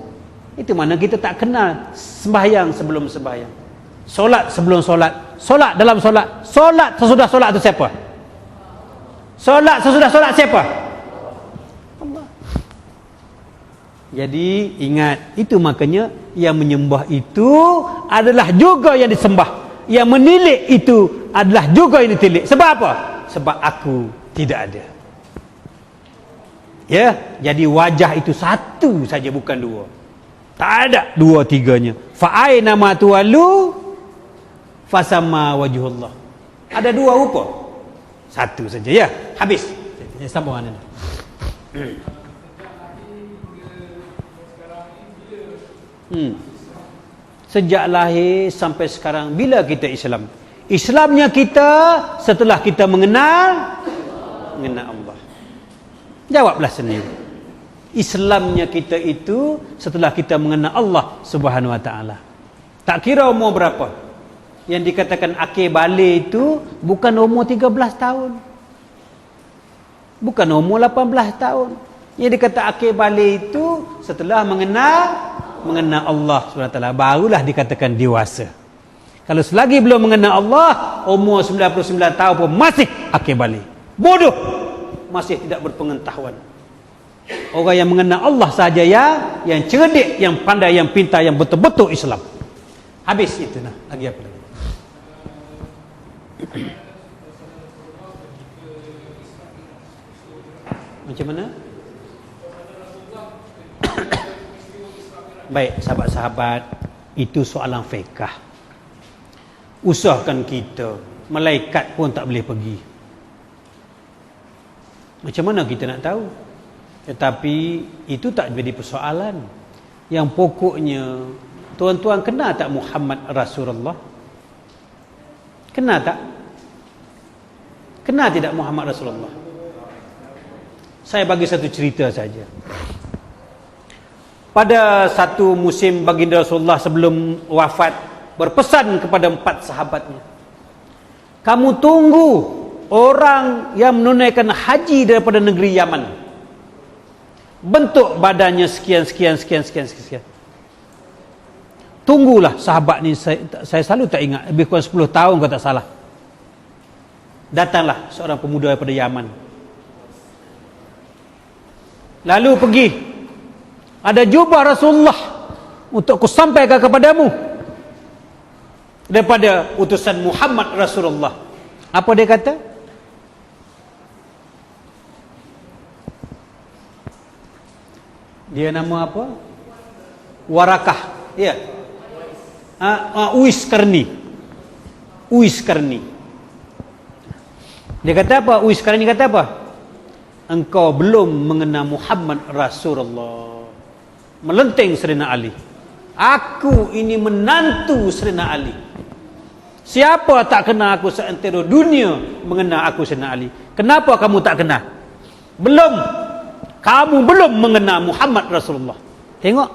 Itu mana kita tak kenal sembahyang sebelum sembahyang, solat sebelum solat, solat dalam solat, solat sesudah solat itu siapa? Solat sesudah solat siapa? Allah. Jadi ingat, itu makanya yang menyembah itu adalah juga yang disembah. Yang menilik itu adalah juga yang ditilik. Sebab apa? Sebab aku tidak ada. Ya, jadi wajah itu satu saja, bukan dua. Tak ada dua tiganya. Fa aina ma tuwallu fasamma wajhullah. Ada dua rupa. Satu saja ya. Habis. Sambungan ini. Sejak lahir sampai sekarang, bila kita Islam? Islamnya kita setelah kita mengenal Allah. Jawablah sendiri. Islamnya kita itu setelah kita mengenal Allah Subhanahu wa taala. Tak kira umur berapa. Yang dikatakan akhir balik itu bukan umur 13 tahun. Bukan umur 18 tahun. Yang dikata akhir balik itu setelah mengenal Allah Subhanahu wa taala, barulah dikatakan dewasa. Kalau selagi belum mengenal Allah, umur 99 tahun pun masih akhir balik. Bodoh. Masih tidak berpengetahuan. Orang yang mengenal Allah saja yang cerdik, yang pandai, yang pintar, yang betul-betul Islam. Habis itu nah. Lagi apa lagi? Macam mana? Baik, sahabat-sahabat, itu soalan fiqh. Usahakan kita, malaikat pun tak boleh pergi. Macam mana kita nak tahu? Tetapi itu tak jadi persoalan. Yang pokoknya, tuan-tuan kenal tak Muhammad Rasulullah? Kenal tak? Kenal tidak Muhammad Rasulullah? Saya bagi satu cerita saja. Pada satu musim baginda Rasulullah sebelum wafat, berpesan kepada 4 sahabatnya, kamu tunggu orang yang menunaikan haji daripada negeri Yaman. Bentuk badannya sekian. Tunggulah sahabat ni, saya selalu tak ingat, lebih kurang 10 tahun kalau tak salah. Datanglah seorang pemuda daripada Yaman. Lalu pergi, ada jubah Rasulullah untuk aku sampaikan kepadamu daripada utusan Muhammad Rasulullah. Apa dia kata? Dia nama apa? Warakah. Ya. Uwais Qarni. Uwais Qarni. Dia kata apa? Uwais Qarni kata apa? Engkau belum mengenal Muhammad Rasulullah. Melenteng Sayyidina Ali. Aku ini menantu Sayyidina Ali. Siapa tak kenal aku seantero dunia mengenal aku Sayyidina Ali? Kenapa kamu tak kenal? Belum. Kamu belum mengenal Muhammad Rasulullah. Tengok.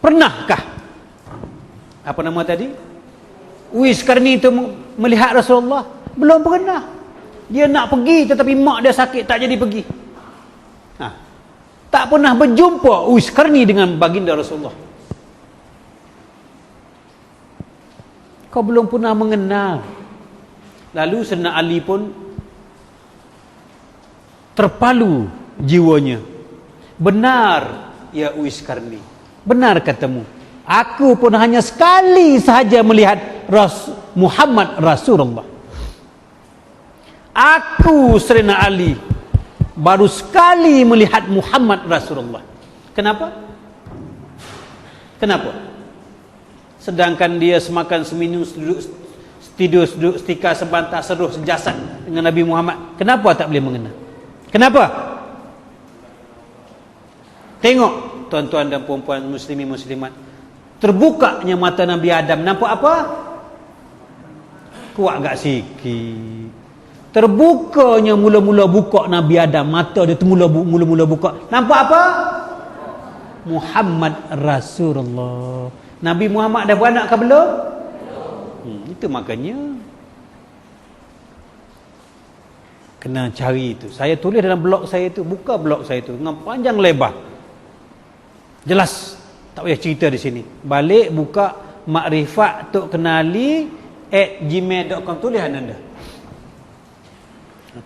Pernahkah? Apa nama tadi? Uwais Qarni itu melihat Rasulullah? Belum pernah. Dia nak pergi tetapi mak dia sakit, tak jadi pergi. Tak pernah berjumpa Uwais Qarni dengan baginda Rasulullah. Kau belum pernah mengenal. Lalu Sayyidina Ali pun terpalu jiwanya. Benar ya Uwais Qarni, benar katamu. Aku pun hanya sekali sahaja melihat Muhammad Rasulullah. Aku Sayyidina Ali baru sekali melihat Muhammad Rasulullah. Kenapa? Kenapa? Sedangkan dia semakan seminum, tidur setika sebantar, seruh sejasad dengan Nabi Muhammad. Kenapa tak boleh mengenal? Kenapa? Tengok tuan-tuan dan puan-puan muslimin muslimat, terbukanya mata Nabi Adam. Nampak apa? Kuat gak sikit. Terbukanya mula-mula buka Nabi Adam, mata dia mula-mula buka. Nampak apa? Muhammad Rasulullah. Nabi Muhammad dah beranak ke belum? Itu makanya kena cari itu. Saya tulis dalam blog saya itu, buka blog saya itu dengan panjang lebar. Jelas, tak payah cerita di sini. Balik buka makrifat tok kenali @gmail.com, tulis anda.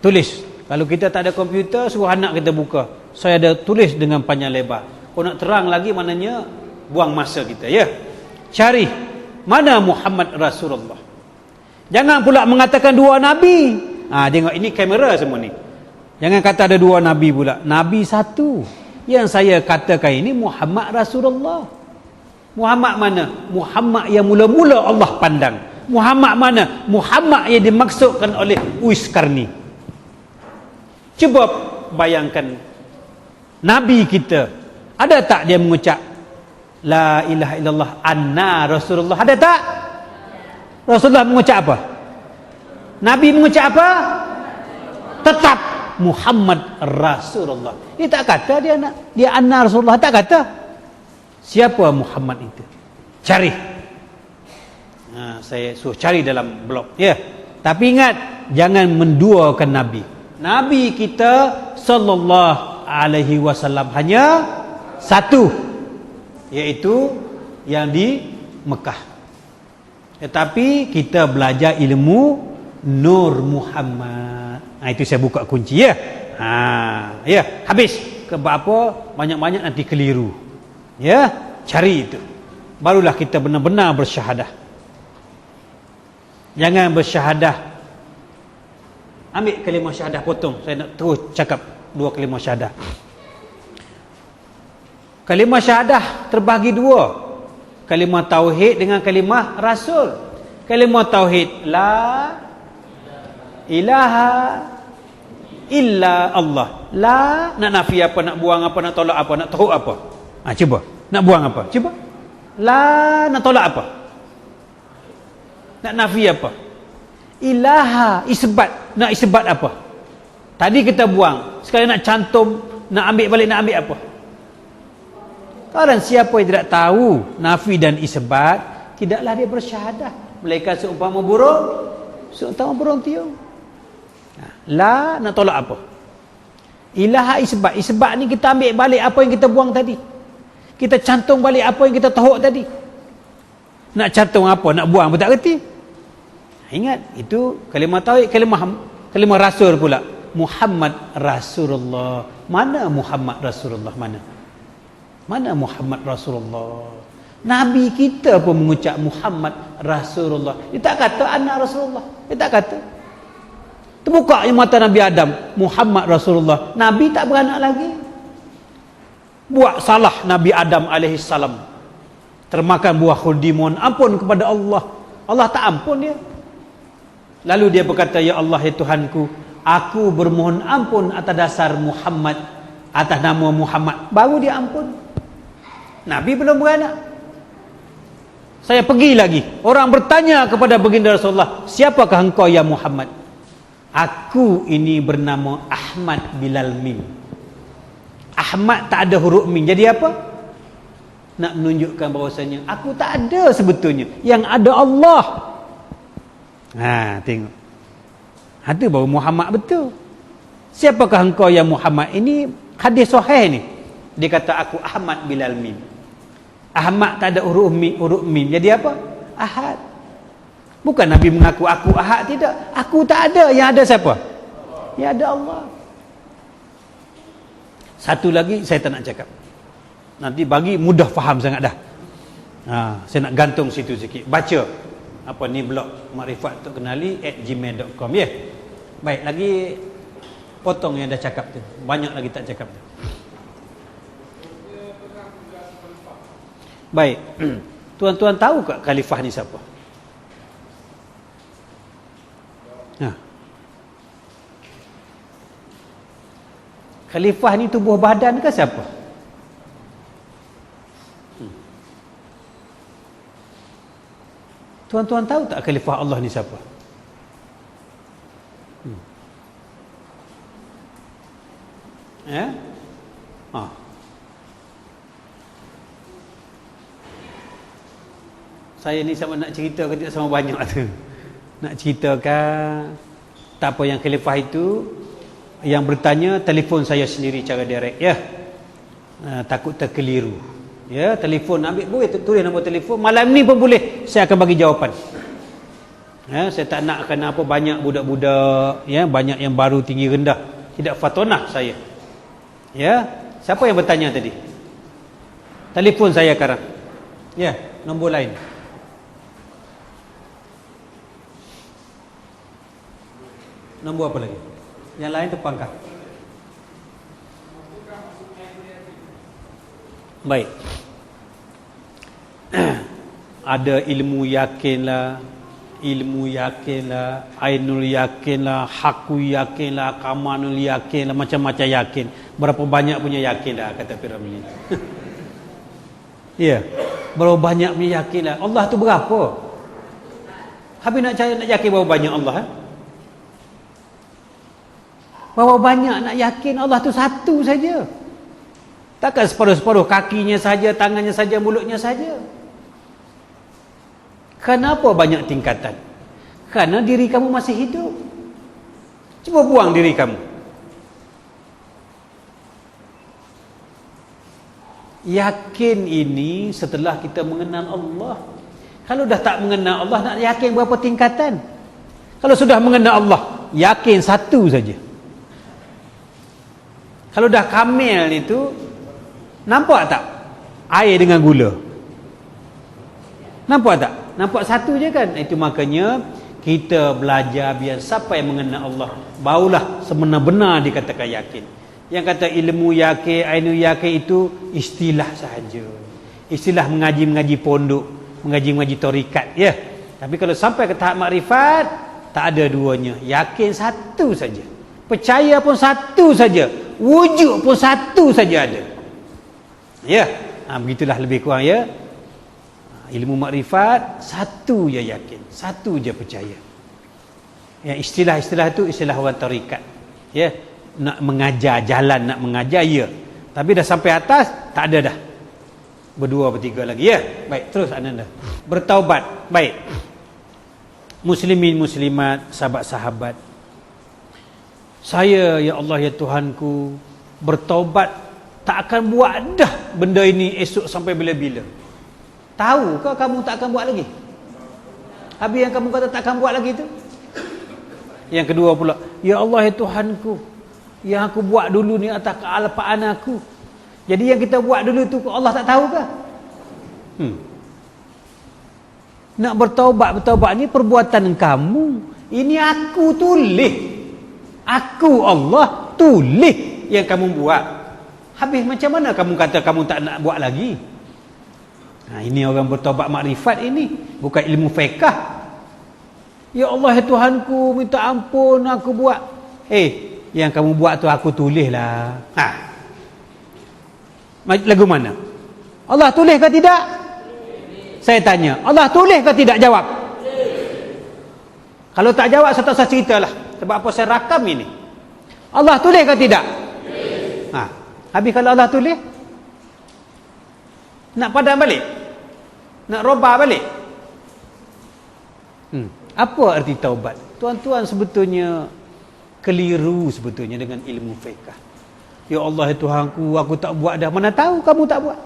Tulis. Kalau kita tak ada komputer, suruh anak kita buka. Saya ada tulis dengan panjang lebar. Kalau nak terang lagi, maknanya buang masa kita, ya. Cari mana Muhammad Rasulullah. Jangan pula mengatakan dua nabi. Tengok ini kamera semua ni. Jangan kata ada dua nabi pula. Nabi satu. Yang saya katakan ini Muhammad Rasulullah. Muhammad mana? Muhammad yang mula-mula Allah pandang. Muhammad mana? Muhammad yang dimaksudkan oleh Uwais Qarni. Cuba bayangkan Nabi kita, ada tak dia mengucap La ilaha illallah anna Rasulullah? Ada tak? Rasulullah mengucap apa? Nabi mengucap apa? Tetap Muhammad Rasulullah. Dia tak kata dia anak Rasulullah, tak kata. Siapa Muhammad itu? Cari. Saya suruh cari dalam blog. Ya. Tapi ingat, jangan menduakan Nabi. Nabi kita sallallahu alaihi wasallam hanya satu, iaitu yang di Mekah. Tetapi kita belajar ilmu Nur Muhammad. Itu saya buka kunci, ya. Ya, habis. Kebab apa? Banyak-banyak nanti keliru. Ya, cari itu. Barulah kita benar-benar bersyahadah. Jangan bersyahadah. Ambil kalimah syahadah, potong. Saya nak terus cakap dua kalimah syahadah. Kalimah syahadah terbagi dua. Kalimah tauhid dengan kalimah rasul. Kalimah tauhid, la ilaha illa Allah. La, nak nafi apa, nak buang apa, nak tolak apa, nak teruk apa? Cuba. Nak buang apa? Cuba. La, nak tolak apa? Nak nafi apa? Ilaha, isbat. Nak isbat apa? Tadi kita buang. Sekarang nak cantum, nak ambil balik, nak ambil apa? Kalau siapa yang tidak tahu nafi dan isbat, tidaklah dia bersyahadah. Mereka seumpama burung, seumpama burung tiung. La, nak tolak apa? Ilaha, isbat. Isbat ni kita ambil balik apa yang kita buang tadi. Kita cantum balik apa yang kita tahuk tadi. Nak cantum apa, nak buang pun tak reti. Ingat, itu kalimah tauhid, kalimah rasul pula. Muhammad Rasulullah. Mana Muhammad Rasulullah? Mana Muhammad Rasulullah? Nabi kita pun mengucap Muhammad Rasulullah. Dia tak kata anak Rasulullah. Dia tak kata. Terbuka mata Nabi Adam, Muhammad Rasulullah. Nabi tak beranak lagi. Buat salah Nabi Adam alaihissalam, termakan buah khuldimun, ampun kepada Allah. Allah tak ampun dia. Lalu dia berkata, ya Allah, ya Tuhanku, aku bermohon ampun atas dasar Muhammad, atas nama Muhammad. Baru dia ampun. Nabi belum beranak. Saya pergi lagi. Orang bertanya kepada baginda Rasulullah, siapakah engkau ya Muhammad? Aku ini bernama Ahmad Bilal Mim. Ahmad tak ada huruf Mim. Jadi apa? Nak menunjukkan bahawasanya aku tak ada sebetulnya. Yang ada Allah. Tengok. Ada baru Muhammad betul. Siapakah engkau ya Muhammad? Ini hadis sahih ni. Dia kata aku Ahmad Bilal Mim. Ahmad tak ada huruf Mim. Jadi apa? Ahad. Bukan Nabi mengaku aku ahad, tidak. Aku tak ada. Yang ada siapa? Yang ada Allah. Satu lagi saya tak nak cakap. Nanti bagi mudah faham sangat dah. Saya nak gantung situ sikit. Baca apa ni blog makrifat.kenali@gmail.com, ya. Baik, lagi potong yang dah cakap tu. Banyak lagi tak cakap tu. Baik. Tuan-tuan tahu tak khalifah ni siapa? Khalifah ni tubuh badan ke siapa? Tuan-tuan tahu tak khalifah Allah ni siapa? Saya ni sama nak cerita ke tidak sama banyak tu. Nak ceritakan tak apa, yang khalifah itu yang bertanya telefon saya sendiri cara direct, ya. Takut terkeliru. Ya, telefon ambil, boleh tulis nombor telefon. Malam ni pun boleh saya akan bagi jawapan. Ya, saya tak nak kena apa banyak budak-budak, ya, banyak yang baru tinggi rendah. Tidak fatonah saya. Ya, siapa yang bertanya tadi? Telefon saya sekarang. Ya, nombor lain. Nombor apa lagi? Yang lain terpangkah. Baik. Ada ilmu yakinlah, ainul yakinlah, hakku yakinlah, kamanul yakinlah, macam-macam yakin. Berapa banyak punya yakin dah kata Piramli. Ya. Berapa banyak punya yakinlah. Allah tu berapa? Habis nak yakin berapa banyak Allah, Berapa banyak nak yakin Allah tu satu saja. Takkan separuh-separuh kakinya saja, tangannya saja, mulutnya saja. Kenapa banyak tingkatan? Karena diri kamu masih hidup. Cuba buang diri kamu. Yakin ini setelah kita mengenal Allah. Kalau dah tak mengenal Allah, nak yakin berapa tingkatan? Kalau sudah mengenal Allah, yakin satu saja. Kalau dah kamil itu, nampak tak air dengan gula? Nampak tak? Nampak satu je kan? Itu makanya kita belajar biar siapa yang mengenal Allah, barulah sebenar-benar dikatakan yakin. Yang kata ilmu yakin, ainu yakin itu istilah sahaja. Istilah mengaji pondok, mengaji tarikat, ya. Tapi kalau sampai ke tahap makrifat, tak ada duanya. Yakin satu saja. Percaya pun satu saja. Wujud pun satu saja ada. Ya, begitulah lebih kurang, ya. Ilmu makrifat satu je yakin, satu je percaya. Yang istilah-istilah itu istilah orang tarikat. Ya, nak mengajar jalan, nak mengajar, ya. Tapi dah sampai atas tak ada dah. Berdua bertiga lagi, ya. Baik, terus Ananda. Bertaubat. Baik. Muslimin muslimat, sahabat-sahabat. Saya, ya Allah, ya Tuhanku, bertaubat tak akan buat dah benda ini esok sampai bila-bila. Tahukah kamu tak akan buat lagi? Habis yang kamu kata tak akan buat lagi tu. Yang kedua pula, ya Allah, ya Tuhanku, yang aku buat dulu ni atas kealpaan aku. Jadi yang kita buat dulu tu Allah tak tahu ke? Nak bertaubat ni perbuatan kamu. Ini aku tulis. Aku Allah tulis yang kamu buat. Habis macam mana kamu kata kamu tak nak buat lagi? Ini orang bertaubat makrifat ini, bukan ilmu fiqh. Ya Allah, ya Tuhanku, minta ampun aku buat. Yang kamu buat tu aku tulis lah. Lagu mana? Allah tulis ke tidak? Saya tanya, Allah tulis ke tidak? Jawab. Kalau tak jawab, saya tak usah ceritalah. Sebab apa saya rakam ini? Allah tulis ke tidak? Habis kalau Allah tulis, nak padam balik? Nak robah balik? Apa arti taubat? Tuan-tuan sebetulnya keliru sebetulnya dengan ilmu fiqh. Ya Allah, ya Tuhanku, aku tak buat dah. Mana tahu kamu tak buat?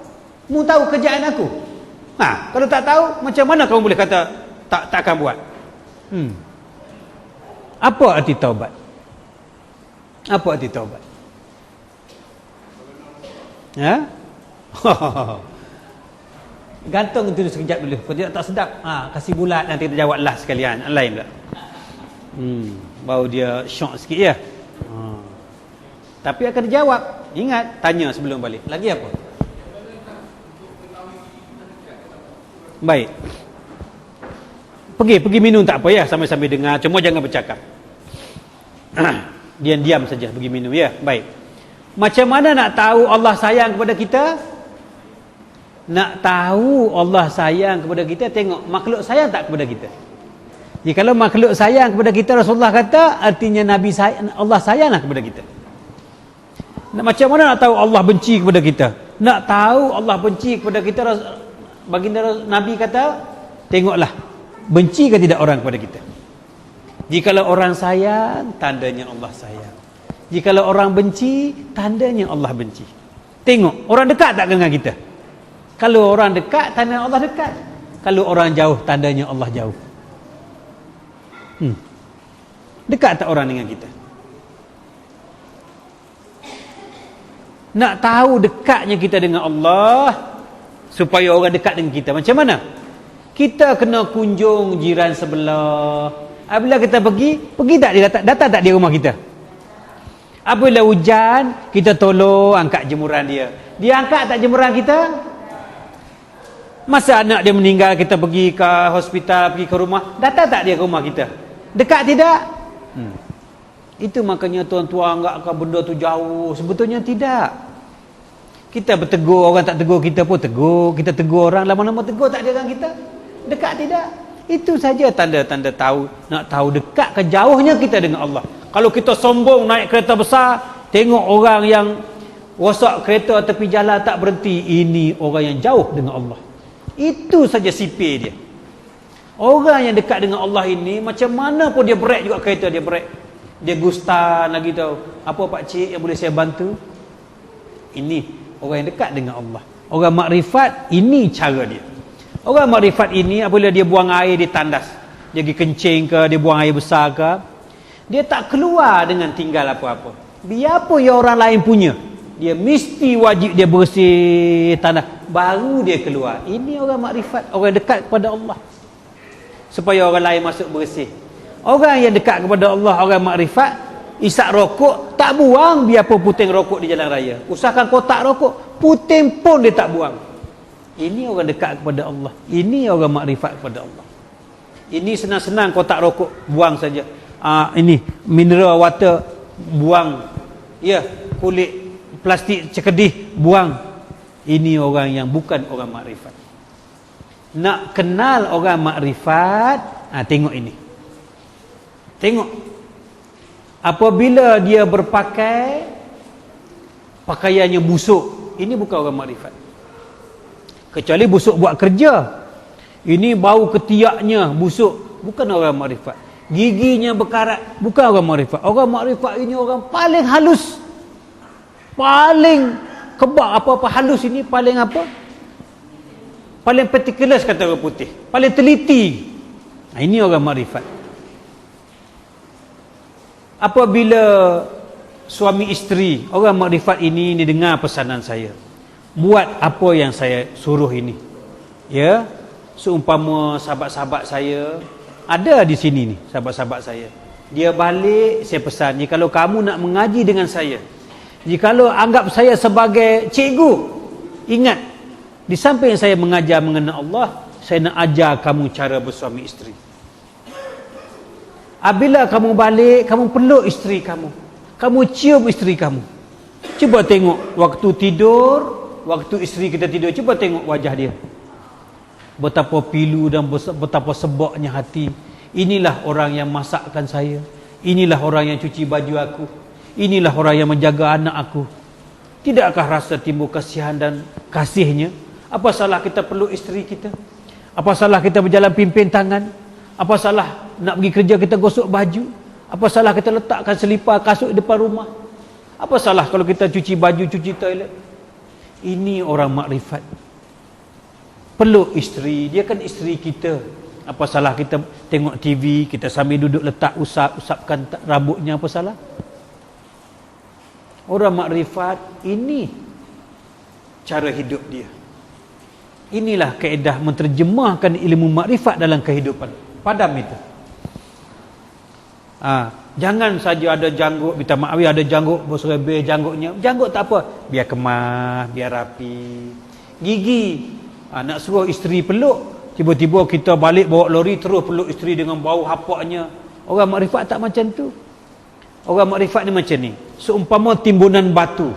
Mu tahu kerjaan aku? Kalau tak tahu, macam mana kamu boleh kata tak akan buat? Apa arti taubat? Apa arti taubat? Gantung itu sekejap dulu. Kalau tidak tak sedap, kasih bulat, nanti kita jawab last sekalian. Lain pula. Baru dia syok sikit, ya. Tapi akan dijawab. Ingat, tanya sebelum balik. Lagi apa? Baik. Pergi minum tak apa, ya. Sambil-sambil dengar. Cuma jangan bercakap. Diam-diam saja pergi minum, ya. Baik. Macam mana nak tahu Allah sayang kepada kita? Nak tahu Allah sayang kepada kita, tengok makhluk sayang tak kepada kita. Jadi kalau makhluk sayang kepada kita, Rasulullah kata, artinya Nabi sayang, Allah sayanglah kepada kita. Macam mana nak tahu Allah benci kepada kita? Nak tahu Allah benci kepada kita, baginda Nabi kata, tengoklah benci ke tidak orang kepada kita. Jikalau orang sayang, tandanya Allah sayang. Jikalau orang benci, tandanya Allah benci. Tengok, orang dekat tak dengan kita? Kalau orang dekat, tandanya Allah dekat. Kalau orang jauh, tandanya Allah jauh. Dekat tak orang dengan kita? Nak tahu dekatnya kita dengan Allah, supaya orang dekat dengan kita, macam mana? Kita kena kunjung jiran sebelah. Apabila kita pergi tak dia datang tak dia rumah kita? Apabila hujan, kita tolong angkat jemuran dia. Dia angkat tak jemuran kita? Masa anak dia meninggal, kita pergi ke hospital, pergi ke rumah, datang tak dia ke rumah kita? Dekat tidak? Itu makanya tuan-tuan anggap benda tu jauh. Sebetulnya tidak. Kita bertegur, orang tak tegur kita pun tegur. Kita tegur orang, lama-lama tegur tak ada dengan kita? Dekat tidak? Itu saja tanda-tanda tahu. Nak tahu dekat ke jauhnya kita dengan Allah. Kalau kita sombong naik kereta besar, tengok orang yang rosak kereta tepi jalan tak berhenti, ini orang yang jauh dengan Allah. Itu saja sipir dia. Orang yang dekat dengan Allah ini, macam mana pun dia break juga kereta, dia break. Dia gustan lagi tahu. Apa pak cik yang boleh saya bantu? Ini orang yang dekat dengan Allah. Orang makrifat, ini cara dia. Orang makrifat ini apabila dia buang air, dia tandas. Dia pergi kencing ke, dia buang air besar ke, dia tak keluar dengan tinggal apa-apa. Biarpun yang orang lain punya, dia mesti wajib dia bersih tandas, baru dia keluar. Ini orang makrifat, orang dekat kepada Allah, supaya orang lain masuk bersih. Orang yang dekat kepada Allah, orang makrifat, isap rokok tak buang, biarpun puting rokok di jalan raya. Usahakan kotak rokok, puting pun dia tak buang. Ini orang dekat kepada Allah. Ini orang makrifat kepada Allah. Ini senang-senang, kotak rokok buang saja. Ini mineral water buang. Ya, kulit plastik cekedih buang. Ini orang yang bukan orang makrifat. Nak kenal orang makrifat, tengok ini. Tengok. Apabila dia berpakai pakaiannya busuk, ini bukan orang makrifat. Kecuali busuk buat kerja. Ini bau ketiaknya busuk, bukan orang makrifat. Giginya berkarat, bukan orang makrifat. Orang makrifat ini orang paling halus, paling kebak, apa-apa halus ini paling apa? Paling particular kata orang putih, paling teliti. Ini orang makrifat. Apabila suami isteri, orang makrifat ini dengar pesanan saya, buat apa yang saya suruh ini. Ya, seumpama sahabat-sahabat saya ada di sini ni, sahabat-sahabat saya. Dia balik, saya pesan, jika kalau kamu nak mengaji dengan saya, jika kalau anggap saya sebagai cikgu, ingat, di samping saya mengajar mengenai Allah, saya nak ajar kamu cara bersuami isteri. Apabila kamu balik, kamu peluk isteri kamu, kamu cium isteri kamu. Cuba tengok waktu tidur, waktu isteri kita tidur, cuba tengok wajah dia, betapa pilu dan betapa sebabnya hati. Inilah orang yang masakkan saya, inilah orang yang cuci baju aku, inilah orang yang menjaga anak aku. Tidakkah rasa timbul kasihan dan kasihnya? Apa salah kita peluk isteri kita? Apa salah kita berjalan pimpin tangan? Apa salah nak pergi kerja kita gosok baju? Apa salah kita letakkan selipar kasut depan rumah? Apa salah kalau kita cuci baju, cuci toilet? Ini orang makrifat. Peluk isteri, dia kan isteri kita. Apa salah kita tengok TV, kita sambil duduk letak usapkan rambutnya, apa salah? Orang makrifat, ini cara hidup dia. Inilah kaedah menterjemahkan ilmu makrifat dalam kehidupan. Padam itu. Jangan saja ada janggut, minta maaf ada janggut berserebeh janggutnya. Janggut tak apa, biar kemas, biar rapi. Gigi, nak suruh isteri peluk, tiba-tiba kita balik bawa lori terus peluk isteri dengan bau hapaknya. Orang makrifat tak macam tu. Orang makrifat ni macam ni, seumpama timbunan batu.